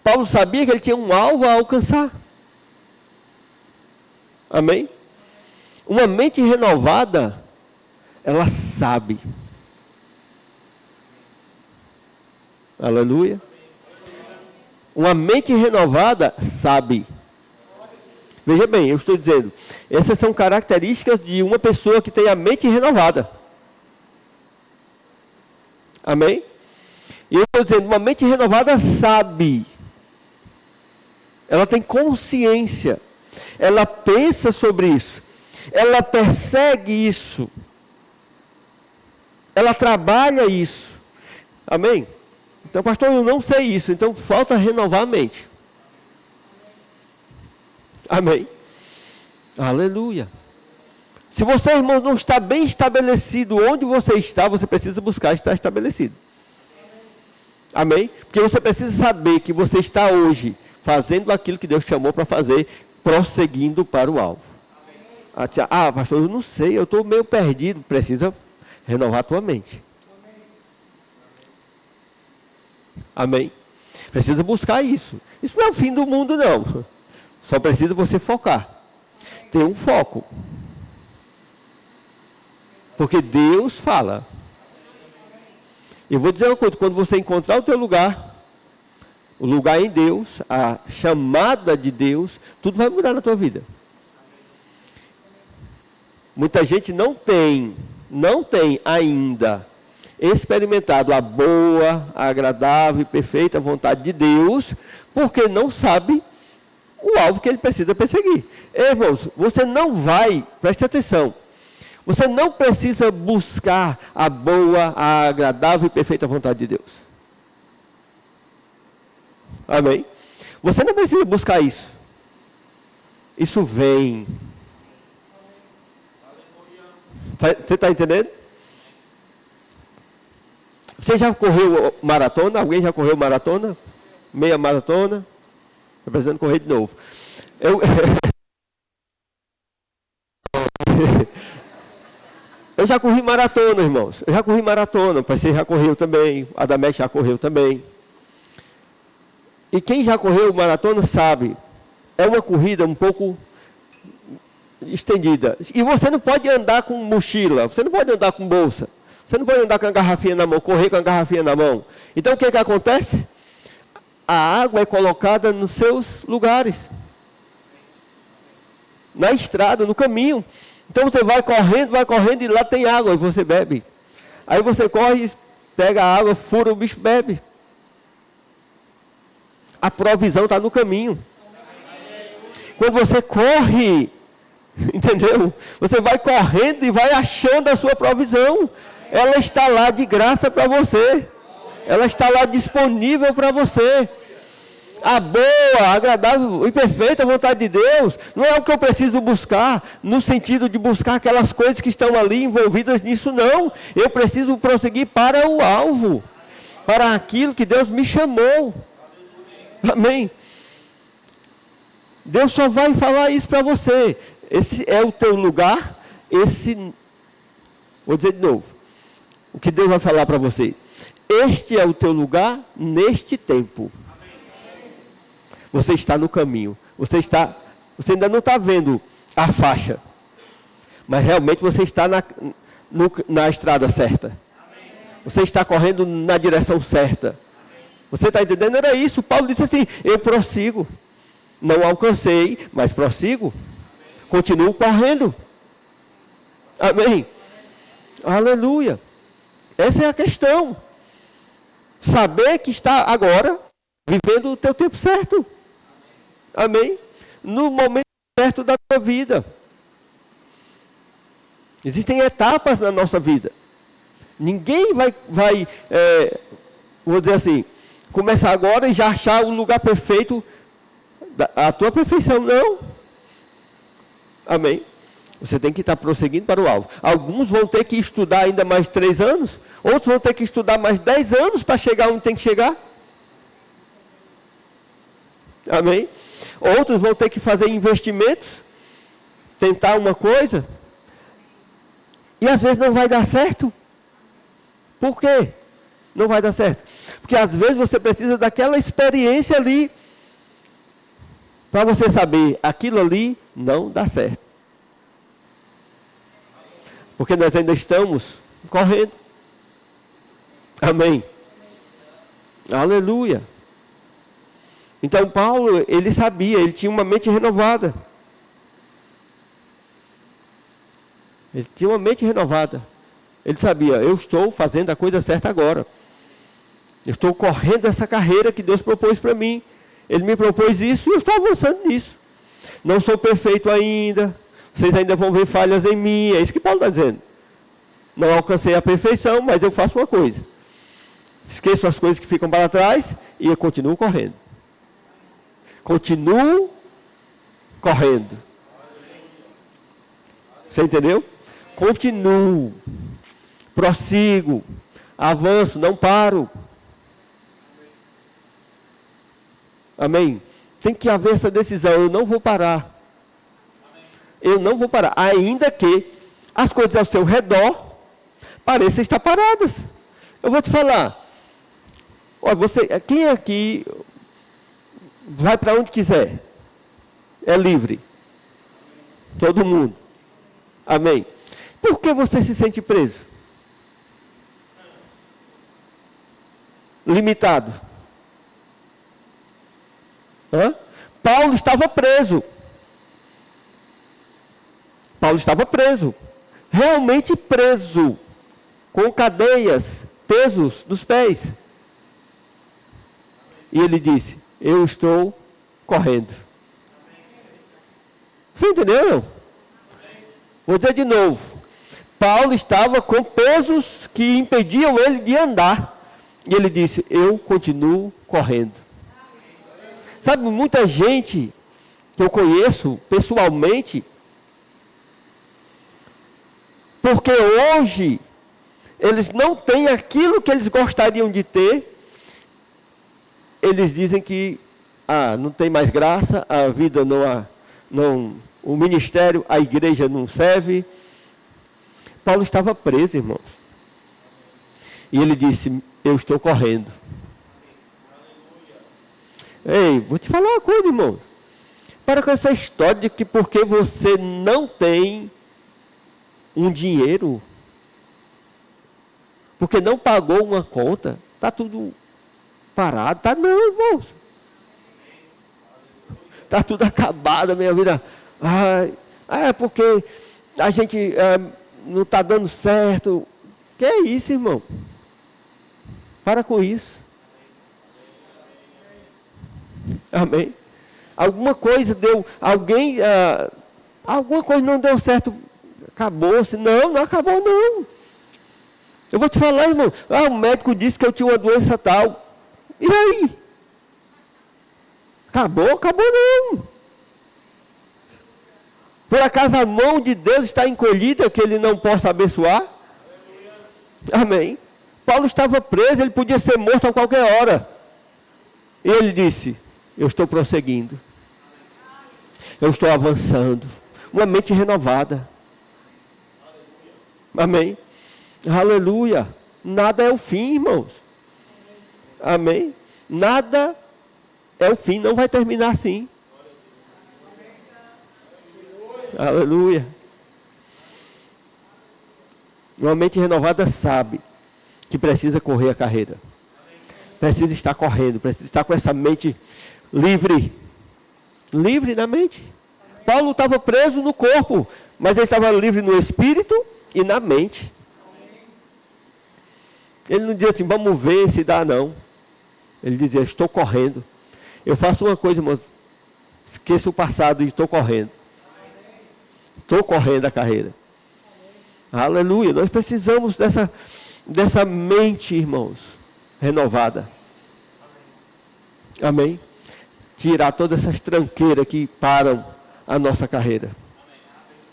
Paulo sabia que ele tinha um alvo a alcançar. Amém? Uma mente renovada, ela sabe. Aleluia. Uma mente renovada sabe. Veja bem, eu estou dizendo, essas são características de uma pessoa que tem a mente renovada. Amém? E eu estou dizendo, uma mente renovada sabe. Ela tem consciência. Ela pensa sobre isso. Ela persegue isso. Ela trabalha isso. Amém? Então, pastor, eu não sei isso. Então, falta renovar a mente. Amém? Aleluia. Se você, irmão, não está bem estabelecido onde você está, você precisa buscar estar estabelecido. Amém? Porque você precisa saber que você está hoje fazendo aquilo que Deus chamou para fazer, prosseguindo para o alvo. Ah, pastor, eu não sei, eu estou meio perdido. Precisa renovar a tua mente. Amém? Precisa buscar isso. Isso não é o fim do mundo, não. Só precisa você focar. Ter um foco. Porque Deus fala. Eu vou dizer uma coisa, quando você encontrar o teu lugar, o lugar em Deus, a chamada de Deus, tudo vai mudar na tua vida. Muita gente não tem ainda experimentado a boa, a agradável e perfeita vontade de Deus, porque não sabe o alvo que ele precisa perseguir. Irmãos, você não vai, preste atenção, Você não precisa buscar a boa, a agradável e perfeita vontade de Deus. Amém? Você não precisa buscar isso. Isso vem. Você está entendendo? Você já correu maratona? Alguém já correu maratona? Meia maratona? Estou precisando correr de novo. Eu já corri maratona, irmãos. Eu já corri maratona. O PC já correu também. A Adamete já correu também. E quem já correu maratona sabe. É uma corrida um pouco estendida. E você não pode andar com mochila. Você não pode andar com bolsa. Você não pode andar com a garrafinha na mão. Correr com a garrafinha na mão. Então o que acontece? A água é colocada nos seus lugares. Na estrada, no caminho. Então você vai correndo e lá tem água e você bebe. Aí você corre, pega a água, fura, o bicho bebe. A provisão está no caminho. Quando você corre, entendeu? Você vai correndo e vai achando a sua provisão. Ela está lá de graça para você. Ela está lá disponível para você. A boa, agradável e perfeita vontade de Deus não é o que eu preciso buscar, no sentido de buscar aquelas coisas que estão ali envolvidas nisso, não. Eu preciso prosseguir para o alvo, para aquilo que Deus me chamou. Amém? Deus só vai falar isso para você. Esse é o teu lugar, vou dizer de novo, o que Deus vai falar para você. Este é o teu lugar neste tempo. Você está no caminho. Você ainda não está vendo a faixa. Mas realmente você está na estrada certa. Você está correndo na direção certa. Você está entendendo? Era isso. Paulo disse assim: eu prossigo. Não alcancei, mas prossigo. Continuo correndo. Amém? Aleluia. Essa é a questão. Saber que está agora vivendo o teu tempo certo. Amém? No momento certo da tua vida. Existem etapas na nossa vida. Ninguém vai vou dizer assim, começar agora e já achar o lugar perfeito, a tua perfeição, não. Amém? Você tem que estar prosseguindo para o alvo. Alguns vão ter que estudar ainda mais 3 anos, outros vão ter que estudar mais 10 anos para chegar onde tem que chegar. Amém? Outros vão ter que fazer investimentos, tentar uma coisa, e às vezes não vai dar certo. Por quê? Não vai dar certo. Porque às vezes você precisa daquela experiência ali, para você saber, aquilo ali não dá certo. Porque nós ainda estamos correndo. Amém? Aleluia. Então Paulo, ele sabia, ele tinha uma mente renovada. Ele tinha uma mente renovada. Ele sabia, eu estou fazendo a coisa certa agora. Eu estou correndo essa carreira que Deus propôs para mim. Ele me propôs isso e eu estou avançando nisso. Não sou perfeito ainda. Vocês ainda vão ver falhas em mim. É isso que Paulo está dizendo. Não alcancei a perfeição, mas eu faço uma coisa. Esqueço as coisas que ficam para trás e eu continuo correndo. Continuo correndo. Você entendeu? Continuo. Prossigo. Avanço, não paro. Amém? Tem que haver essa decisão. Eu não vou parar. Eu não vou parar. Ainda que as coisas ao seu redor pareçam estar paradas. Eu vou te falar. Olha, quem aqui vai para onde quiser? É livre. Todo mundo. Amém? Por que você se sente preso? Limitado. Paulo estava preso. Paulo estava preso. Realmente preso. Com cadeias, pesos nos pés. E ele disse, eu estou correndo. Você entendeu? Vou dizer de novo. Paulo estava com pesos que impediam ele de andar. E ele disse: eu continuo correndo. Sabe, muita gente que eu conheço pessoalmente, porque hoje eles não têm aquilo que eles gostariam de ter, eles dizem que não tem mais graça, a vida o ministério, a igreja não serve. Paulo estava preso, irmãos. E ele disse: eu estou correndo. Ei, vou te falar uma coisa, irmão. Para com essa história de que porque você não tem um dinheiro, porque não pagou uma conta, está tudo parado. Tá não, irmãos. Está tudo acabado a minha vida. É porque a gente não está dando certo. Que é isso, irmão? Para com isso. Amém? Alguma coisa deu, alguma coisa não deu certo, acabou-se. Não acabou não. Eu vou te falar, irmão. O médico disse que eu tinha uma doença tal. E aí? Acabou não. Por acaso a mão de Deus está encolhida que ele não possa abençoar? Amém. Paulo estava preso, ele podia ser morto a qualquer hora. E ele disse: eu estou prosseguindo. Eu estou avançando. Uma mente renovada. Amém. Aleluia. Nada é o fim, irmãos. Amém. Nada é o fim, não vai terminar assim. Aleluia. Uma mente renovada sabe que precisa correr a carreira. Precisa estar correndo, precisa estar com essa mente livre. Livre na mente. Paulo estava preso no corpo, mas ele estava livre no espírito e na mente. Ele não dizia assim: vamos ver se dá, não. Ele dizia: estou correndo. Eu faço uma coisa, irmão. Esqueça o passado e estou correndo. Estou correndo a carreira. Aleluia. Nós precisamos dessa mente, irmãos, renovada. Amém? Tirar todas essas tranqueiras que param a nossa carreira.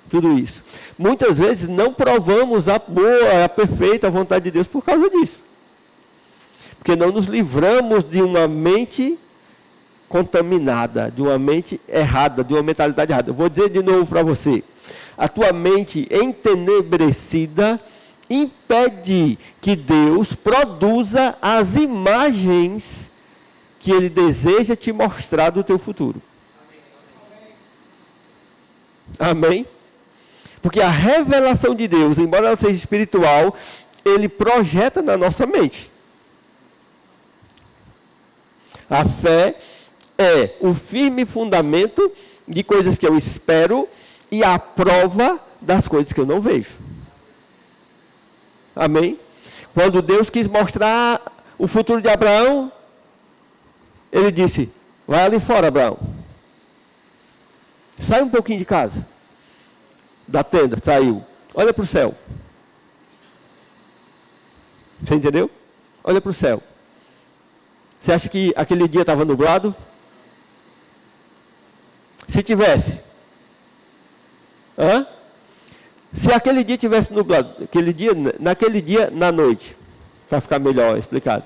Tudo isso. Muitas vezes não provamos a boa, a perfeita vontade de Deus por causa disso. Porque não nos livramos de uma mente contaminada, de uma mente errada, de uma mentalidade errada. Eu vou dizer de novo para você. A tua mente entenebrecida impede que Deus produza as imagens que Ele deseja te mostrar do teu futuro. Amém? Porque a revelação de Deus, embora ela seja espiritual, Ele projeta na nossa mente. A fé é o firme fundamento de coisas que eu espero e a prova das coisas que eu não vejo. Amém? Quando Deus quis mostrar o futuro de Abraão, Ele disse: vai ali fora, Abraão. Sai um pouquinho de casa. Da tenda, saiu. Olha para o céu. Você entendeu? Olha para o céu. Você acha que aquele dia estava nublado? Se tivesse. Se aquele dia tivesse nublado, naquele dia, na noite, para ficar melhor explicado.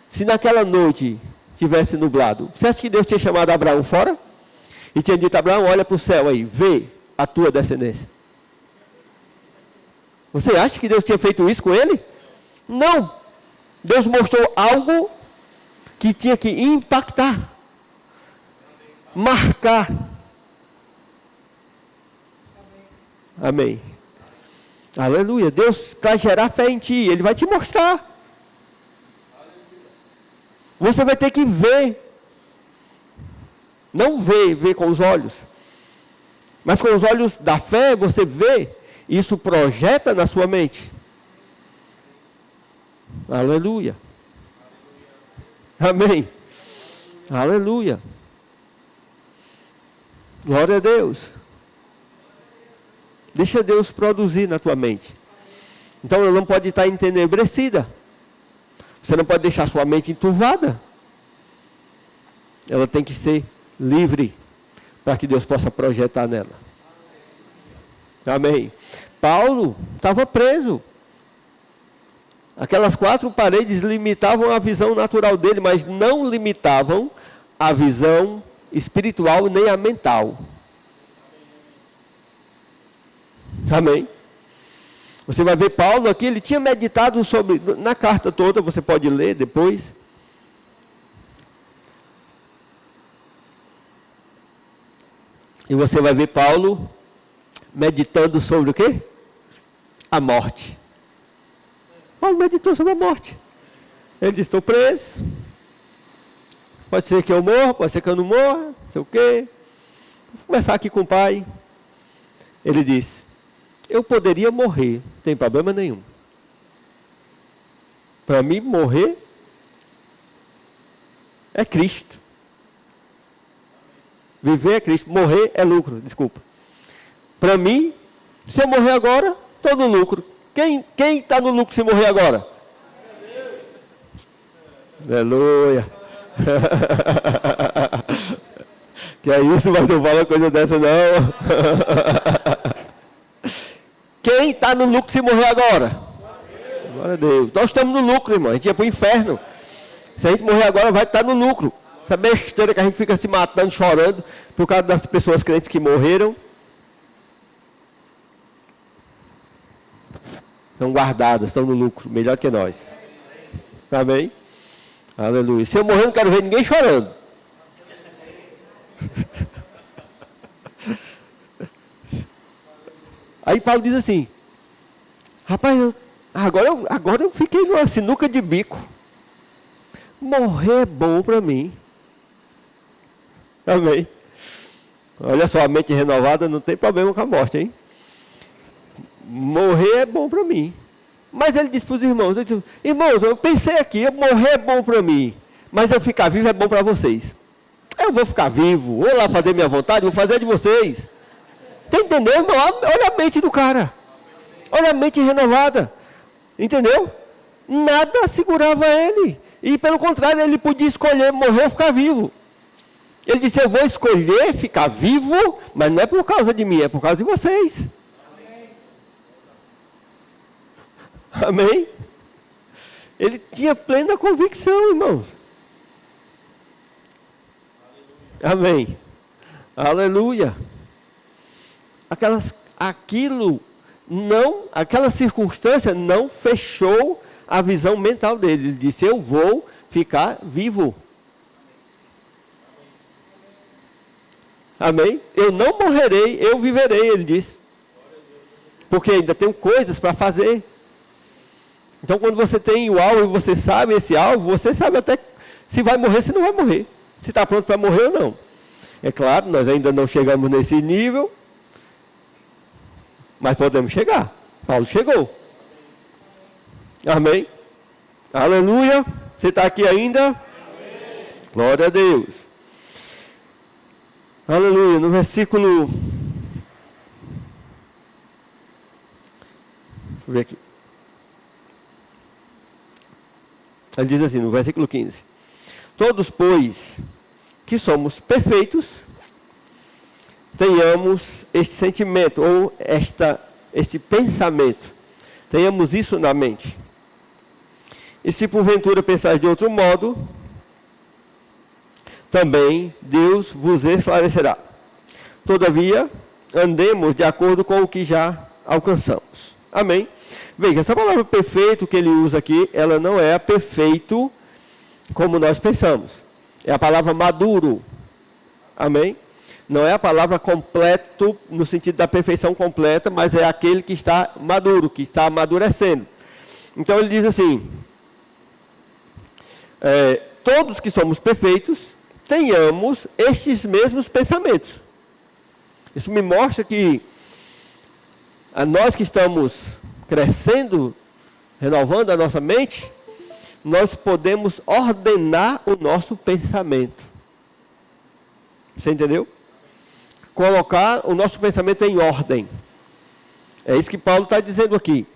Se naquela noite tivesse nublado, você acha que Deus tinha chamado Abraão fora? E tinha dito: Abraão, olha para o céu aí, vê a tua descendência. Você acha que Deus tinha feito isso com ele? Não. Deus mostrou algo que tinha que impactar, marcar. Amém. Aleluia. Deus, para gerar fé em ti, Ele vai te mostrar. Você vai ter que ver. Não ver com os olhos. Mas com os olhos da fé, você vê. Isso projeta na sua mente. Aleluia. Amém. Aleluia. Glória a Deus. Deixa Deus produzir na tua mente. Então ela não pode estar entenebrecida. Você não pode deixar sua mente enturvada. Ela tem que ser livre para que Deus possa projetar nela. Amém. Paulo estava preso. Aquelas 4 paredes limitavam a visão natural dele, mas não limitavam a visão espiritual nem a mental. Amém. Você vai ver Paulo aqui, ele tinha meditado sobre, na carta toda, você pode ler depois. E você vai ver Paulo meditando sobre o quê? A morte. Paulo meditou sobre a morte. Ele disse, estou preso. Pode ser que eu morra, pode ser que eu não morra, não sei o quê. Vou conversar aqui com o pai. Ele disse, eu poderia morrer, não tem problema nenhum. Para mim, morrer é Cristo. Viver é Cristo, morrer é lucro, desculpa. Para mim, se eu morrer agora, estou no lucro. Quem está no lucro se morrer agora? Aleluia. Que é isso, mas não fala coisa dessa não. Quem está no lucro se morrer agora? Glória a Deus. Nós estamos no lucro, irmão. A gente ia para o inferno. Se a gente morrer agora, vai estar no lucro. Essa besteira que a gente fica se matando, chorando, por causa das pessoas crentes que morreram. Estão guardadas, estão no lucro, melhor que nós. Amém? Aleluia. Se eu morrer, não quero ver ninguém chorando. Aí Paulo diz assim, rapaz, agora eu fiquei numa sinuca de bico. Morrer é bom para mim. Amém? Olha só, a mente renovada não tem problema com a morte, hein? Morrer é bom para mim. Mas ele disse para os irmãos, irmãos, eu pensei aqui, morrer é bom para mim, mas eu ficar vivo é bom para vocês. Eu vou ficar vivo, vou lá fazer minha vontade, vou fazer de vocês. Você entendeu, irmão? Olha a mente do cara. Olha a mente renovada. Entendeu? Nada segurava ele. E pelo contrário, ele podia escolher morrer ou ficar vivo. Ele disse, eu vou escolher ficar vivo, mas não é por causa de mim, é por causa de vocês. Amém? Ele tinha plena convicção, irmãos. Amém. Aleluia. Aquela circunstância não fechou a visão mental dele. Ele disse, eu vou ficar vivo. Amém? Eu não morrerei, eu viverei, ele disse. Porque ainda tenho coisas para fazer. Então, quando você tem o alvo e você sabe esse alvo, você sabe até se vai morrer, se não vai morrer. Se está pronto para morrer ou não. É claro, nós ainda não chegamos nesse nível, mas podemos chegar. Paulo chegou. Amém? Aleluia. Você está aqui ainda? Amém. Glória a Deus. Aleluia. No versículo... Deixa eu ver aqui. Ele diz assim, no versículo 15. Todos, pois, que somos perfeitos, tenhamos este sentimento, ou este pensamento. Tenhamos isso na mente. E se porventura pensais de outro modo, também Deus vos esclarecerá. Todavia, andemos de acordo com o que já alcançamos. Amém? Veja, essa palavra perfeito que ele usa aqui, ela não é perfeito como nós pensamos. É a palavra maduro. Amém? Não é a palavra completo, no sentido da perfeição completa, mas é aquele que está maduro, que está amadurecendo. Então ele diz assim, todos que somos perfeitos, tenhamos estes mesmos pensamentos. Isso me mostra que a nós que estamos crescendo, renovando a nossa mente, nós podemos ordenar o nosso pensamento. Você entendeu? Colocar o nosso pensamento em ordem. É isso que Paulo está dizendo aqui.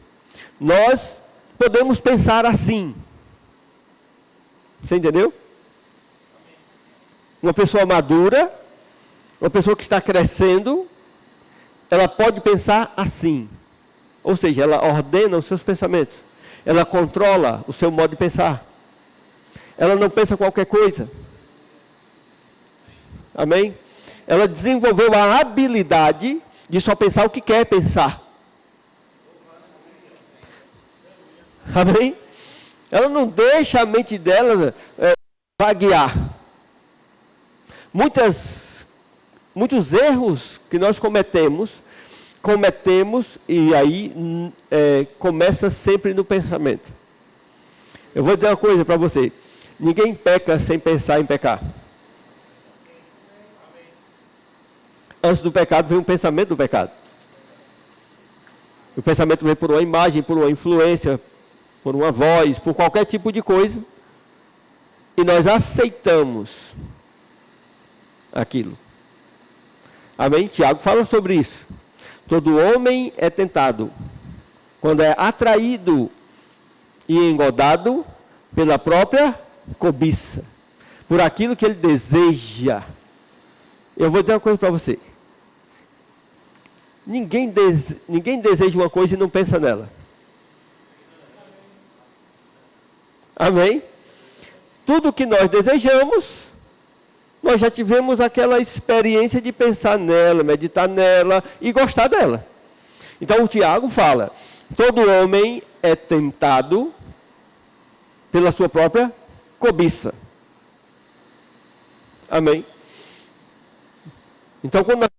Nós podemos pensar assim. Você entendeu? Uma pessoa madura, uma pessoa que está crescendo, ela pode pensar assim. Ou seja, ela ordena os seus pensamentos. Ela controla o seu modo de pensar. Ela não pensa qualquer coisa. Amém? Ela desenvolveu a habilidade de só pensar o que quer pensar. Amém? Ela não deixa a mente dela vaguear. Muitos erros que nós cometemos e aí começa sempre no pensamento. Eu vou dizer uma coisa para você. Ninguém peca sem pensar em pecar. Antes do pecado vem um pensamento do pecado. O pensamento vem por uma imagem, por uma influência, por uma voz, por qualquer tipo de coisa. E nós aceitamos aquilo. Amém? Tiago fala sobre isso. Todo homem é tentado quando é atraído e engodado pela própria cobiça, por aquilo que ele deseja. Eu vou dizer uma coisa para você. Ninguém deseja uma coisa e não pensa nela. Amém? Tudo que nós desejamos, nós já tivemos aquela experiência de pensar nela, meditar nela e gostar dela. Então o Tiago fala, todo homem é tentado pela sua própria cobiça. Amém? Então quando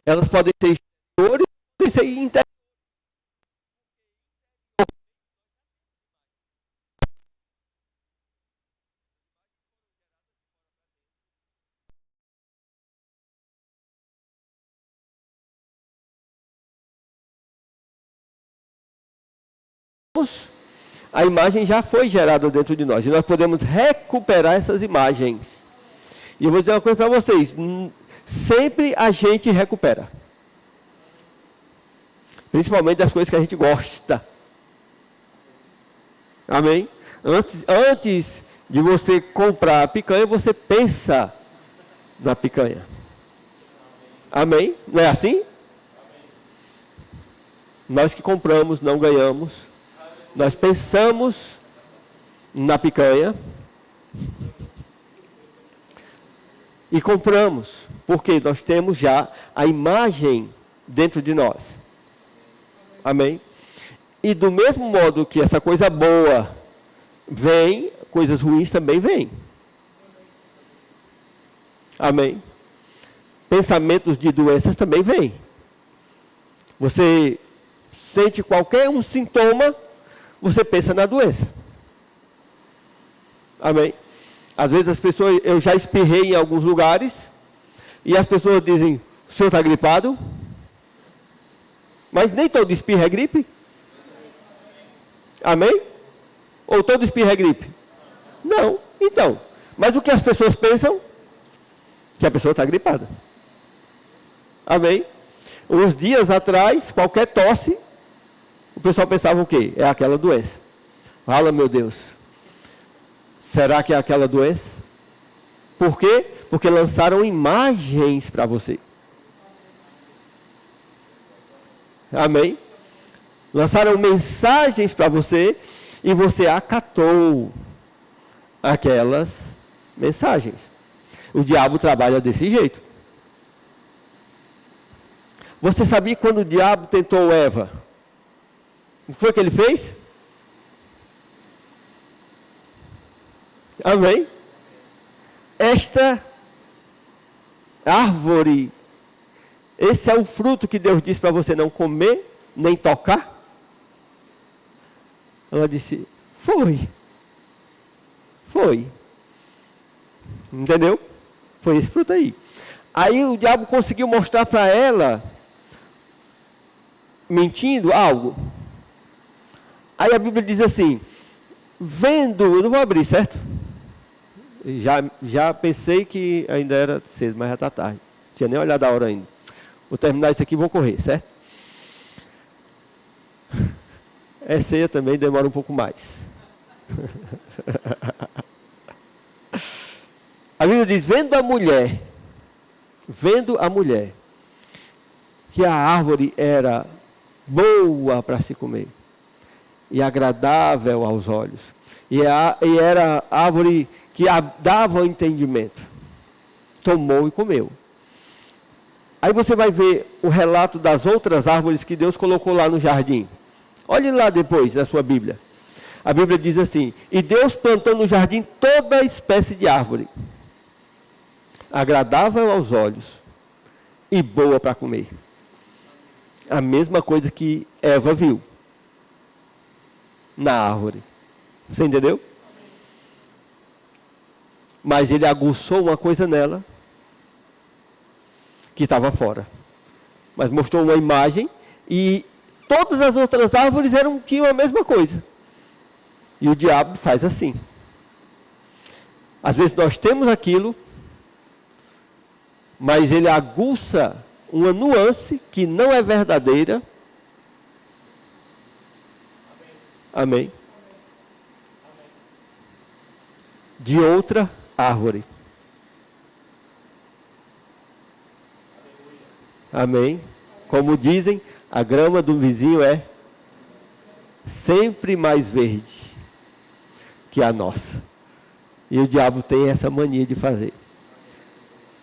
elas podem ser exteriores, podem ser interiores. A imagem já foi gerada dentro de nós e nós podemos recuperar essas imagens. E eu vou dizer uma coisa para vocês, sempre a gente recupera. Principalmente das coisas que a gente gosta. Amém? Antes de você comprar a picanha, você pensa na picanha. Amém? Não é assim? Nós que compramos não ganhamos. Nós pensamos na picanha e compramos, porque nós temos já a imagem dentro de nós. Amém? E do mesmo modo que essa coisa boa vem, coisas ruins também vêm. Amém? Pensamentos de doenças também vêm. Você sente qualquer um sintoma, você pensa na doença. Amém? Às vezes as pessoas, eu já espirrei em alguns lugares, e as pessoas dizem, o senhor está gripado? Mas nem todo espirro é gripe. Amém? Ou todo espirro é gripe? Não. Então, mas o que as pessoas pensam? Que a pessoa está gripada. Amém? Uns dias atrás, qualquer tosse, o pessoal pensava o quê? É aquela doença. Fala, meu Deus. Será que é aquela doença? Por quê? Porque lançaram imagens para você. Amém? Lançaram mensagens para você e você acatou aquelas mensagens. O diabo trabalha desse jeito. Você sabia quando o diabo tentou Eva? O que foi que ele fez? Amém? Esta árvore, esse é o fruto que Deus disse para você não comer, nem tocar. Ela disse, foi. Entendeu? Foi esse fruto aí. Aí o diabo conseguiu mostrar para ela, mentindo, algo. Aí a Bíblia diz assim, vendo, eu não vou abrir, certo? Já pensei que ainda era cedo, mas já está tarde. Não tinha nem olhado a hora ainda. Vou terminar isso aqui e vou correr, certo? É ceia também, demora um pouco mais. A Bíblia diz, vendo a mulher, que a árvore era boa para se comer, e agradável aos olhos, e era árvore que dava entendimento, tomou e comeu. Aí você vai ver o relato das outras árvores que Deus colocou lá no jardim. Olhe lá depois na sua Bíblia. A Bíblia diz assim, e Deus plantou no jardim toda espécie de árvore, agradável aos olhos e boa para comer. A mesma coisa que Eva viu na árvore. Você entendeu? Mas ele aguçou uma coisa nela que estava fora. Mas mostrou uma imagem e todas as outras árvores tinham a mesma coisa. E o diabo faz assim. Às vezes nós temos aquilo, mas ele aguça uma nuance que não é verdadeira. Amém. De outra árvore. Amém. Como dizem, a grama do vizinho é sempre mais verde que a nossa. E o diabo tem essa mania de fazer.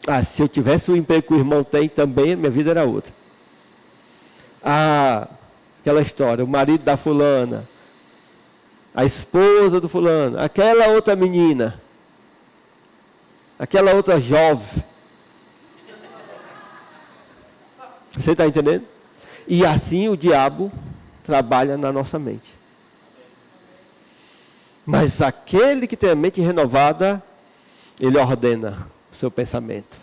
Ah, se eu tivesse o emprego que o irmão tem também, minha vida era outra. Ah, aquela história, o marido da fulana, a esposa do fulano, aquela outra menina, aquela outra jovem. Você está entendendo? E assim o diabo trabalha na nossa mente. Mas aquele que tem a mente renovada, ele ordena o seu pensamento.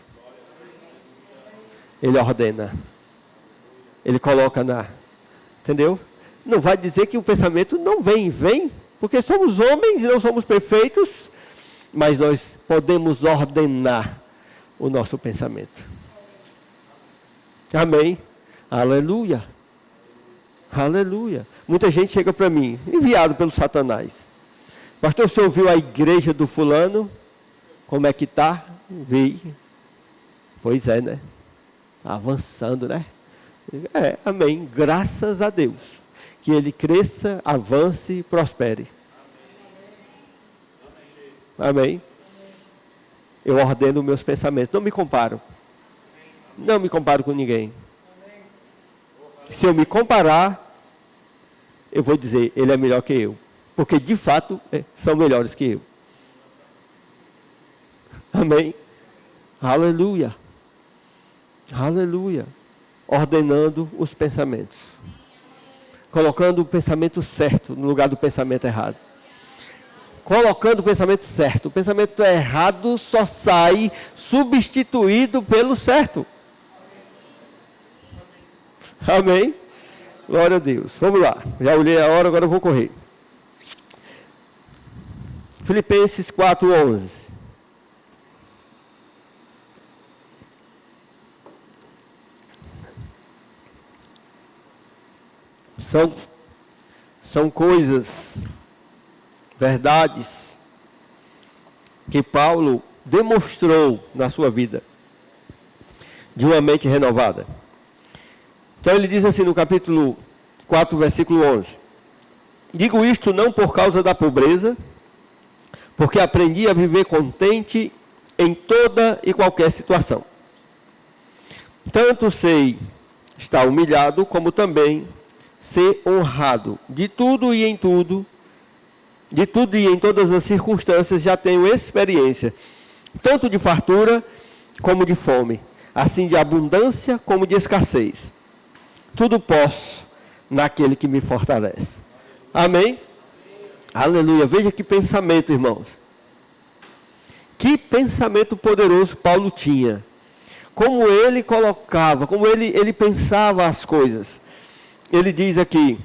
Ele ordena. Ele coloca entendeu? Não vai dizer que o pensamento não vem, porque somos homens e não somos perfeitos, mas nós podemos ordenar o nosso pensamento. Amém? Aleluia. Aleluia. Muita gente chega para mim, enviado pelo Satanás. Pastor, você ouviu a igreja do fulano? Como é que está? Vi. Pois é, né? Está avançando, né? Amém. Graças a Deus. Que ele cresça, avance e prospere. Amém. Eu ordeno meus pensamentos. Não me comparo. Não me comparo com ninguém. Se eu me comparar, eu vou dizer, ele é melhor que eu. Porque de fato, são melhores que eu. Amém. Aleluia. Aleluia. Ordenando os pensamentos. Colocando o pensamento certo no lugar do pensamento errado. Colocando o pensamento certo. O pensamento errado só sai substituído pelo certo. Amém? Glória a Deus. Vamos lá. Já olhei a hora, agora eu vou correr. Filipenses 4:11. São coisas, verdades, que Paulo demonstrou na sua vida, de uma mente renovada. Então ele diz assim no capítulo 4, versículo 11. Digo isto não por causa da pobreza, porque aprendi a viver contente em toda e qualquer situação. Tanto sei estar humilhado, como também ser honrado. De tudo e em todas as circunstâncias já tenho experiência, tanto de fartura como de fome, assim de abundância como de escassez. Tudo posso naquele que me fortalece. Amém? Aleluia. Veja que pensamento, irmãos. Que pensamento poderoso Paulo tinha. Como ele colocava, como ele pensava as coisas. Ele diz aqui: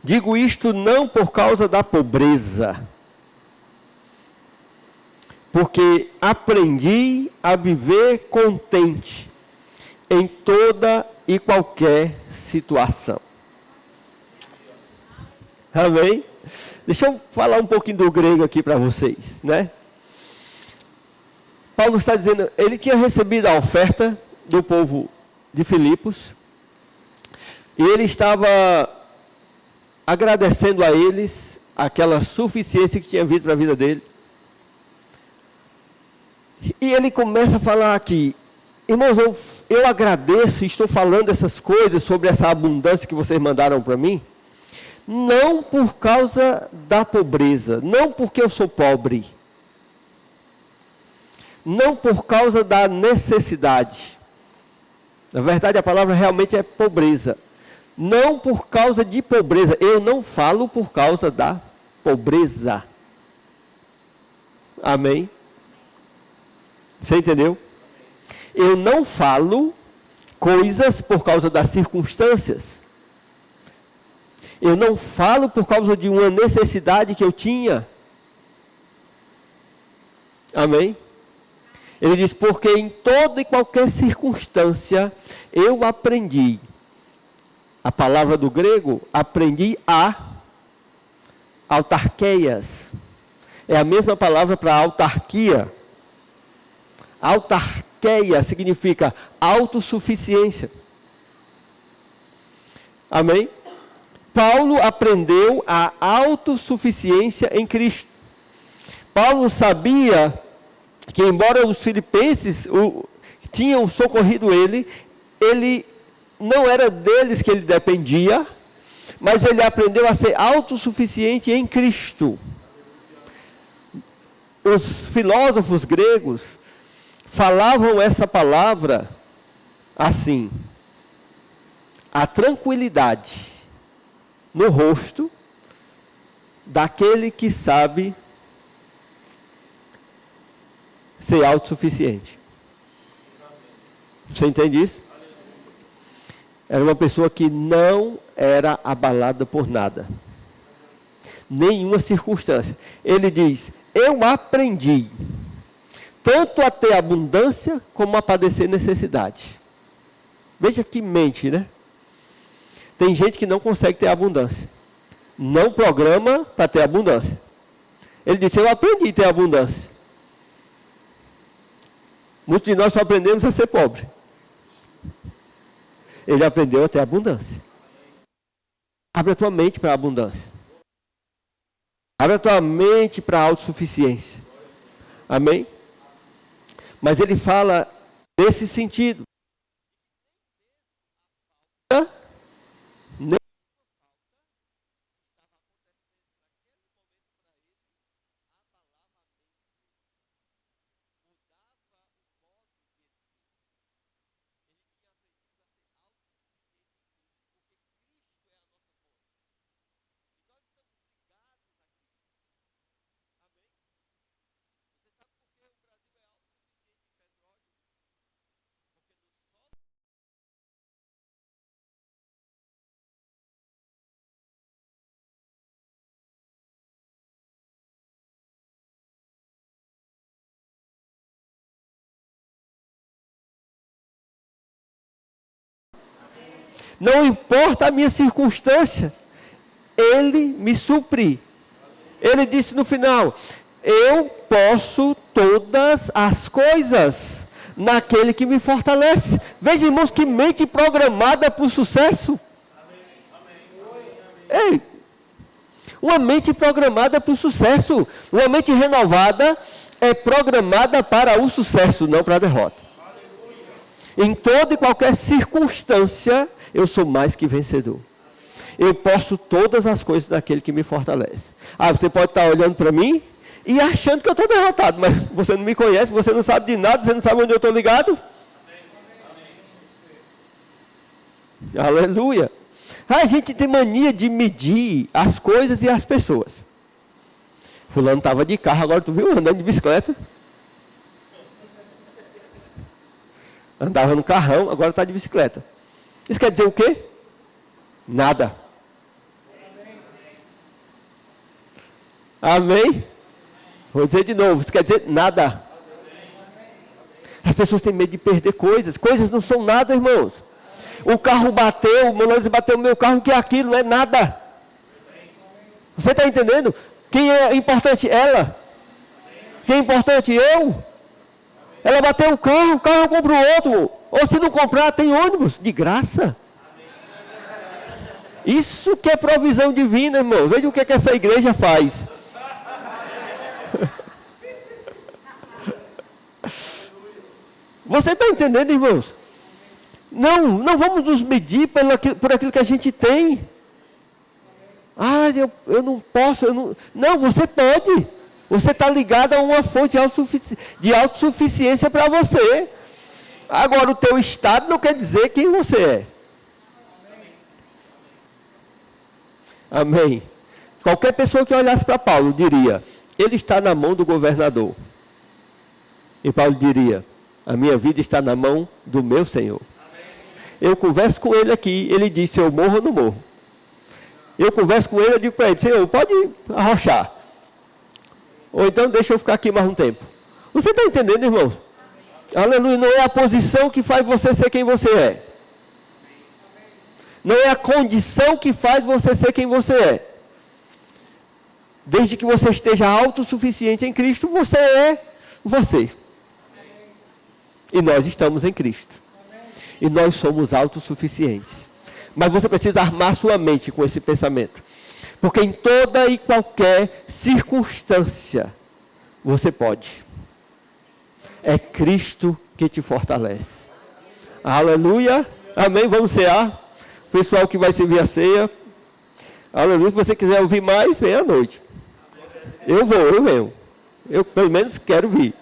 digo isto não por causa da pobreza, porque aprendi a viver contente em toda e qualquer situação. Amém? Deixa eu falar um pouquinho do grego aqui para vocês, né? Paulo está dizendo, ele tinha recebido a oferta do povo de Filipos, e ele estava agradecendo a eles aquela suficiência que tinha vindo para a vida dele. E ele começa a falar aqui: irmãos, eu agradeço e estou falando essas coisas sobre essa abundância que vocês mandaram para mim, não por causa da pobreza, não porque eu sou pobre, não por causa da necessidade. Na verdade, a palavra realmente é pobreza. Não por causa de pobreza. Eu não falo por causa da pobreza. Amém? Você entendeu? Eu não falo coisas por causa das circunstâncias. Eu não falo por causa de uma necessidade que eu tinha. Amém? Ele diz, porque em toda e qualquer circunstância eu aprendi. A palavra do grego, aprendi a autarqueias. É a mesma palavra para autarquia. Autarqueia significa autossuficiência. Amém? Paulo aprendeu a autossuficiência em Cristo. Paulo sabia que, embora os filipenses tinham socorrido ele não era deles que ele dependia, mas ele aprendeu a ser autossuficiente em Cristo. Os filósofos gregos falavam essa palavra assim: a tranquilidade no rosto daquele que sabe ser autossuficiente. Você entende isso? Era uma pessoa que não era abalada por nada, nenhuma circunstância. Ele diz, eu aprendi tanto a ter abundância como a padecer necessidade. Veja que mente, né? Tem gente que não consegue ter abundância, não programa para ter abundância. Ele disse, eu aprendi a ter abundância. Muitos de nós só aprendemos a ser pobre. Ele aprendeu a ter abundância. Abre a tua mente para a abundância. Abre a tua mente para a autossuficiência. Amém? Mas ele fala nesse sentido. Não importa a minha circunstância, Ele me supre. Ele disse no final, eu posso todas as coisas naquele que me fortalece. Veja, irmãos, que mente programada para o sucesso. Ei, uma mente programada para o sucesso. Uma mente renovada é programada para o sucesso, não para a derrota. Em toda e qualquer circunstância, eu sou mais que vencedor. Eu posso todas as coisas daquele que me fortalece. Ah, você pode estar olhando para mim e achando que eu estou derrotado, mas você não me conhece, você não sabe de nada, você não sabe onde eu estou ligado. Amém. Aleluia. A gente tem mania de medir as coisas e as pessoas. Fulano estava de carro, agora tu viu andando de bicicleta. Andava no carrão, agora está de bicicleta. Isso quer dizer o quê? Nada. Amém? Vou dizer de novo, isso quer dizer nada. As pessoas têm medo de perder coisas. Coisas não são nada, irmãos. O carro bateu, o Melancia bateu no meu carro, que é aquilo, não é nada. Você está entendendo? Quem é importante? Ela. Quem é importante? Eu. Ela bateu o carro eu compro outro. Ou se não comprar, tem ônibus, de graça. Isso que é provisão divina, irmão. Veja o que essa igreja faz. Você está entendendo, irmãos? Não vamos nos medir por aquilo que a gente tem. Eu não posso. Não, você pode. Você está ligado a uma fonte de autossuficiência para você. Agora, o teu estado não quer dizer quem você é. Amém. Qualquer pessoa que olhasse para Paulo diria, ele está na mão do governador. E Paulo diria, a minha vida está na mão do meu Senhor. Eu converso com ele aqui, ele disse, eu morro ou não morro. Eu converso com ele, eu digo para ele, Senhor, pode arrochar. Ou então deixa eu ficar aqui mais um tempo. Você está entendendo, irmão? Aleluia, não é a posição que faz você ser quem você é. Não é a condição que faz você ser quem você é. Desde que você esteja autossuficiente em Cristo, você é você. E nós estamos em Cristo. E nós somos autossuficientes. Mas você precisa armar sua mente com esse pensamento. Porque em toda e qualquer circunstância, você pode. É Cristo que te fortalece. Aleluia. Amém. Vamos cear. Pessoal que vai servir a ceia. Aleluia. Se você quiser ouvir mais, venha à noite. Eu venho. Eu pelo menos quero vir.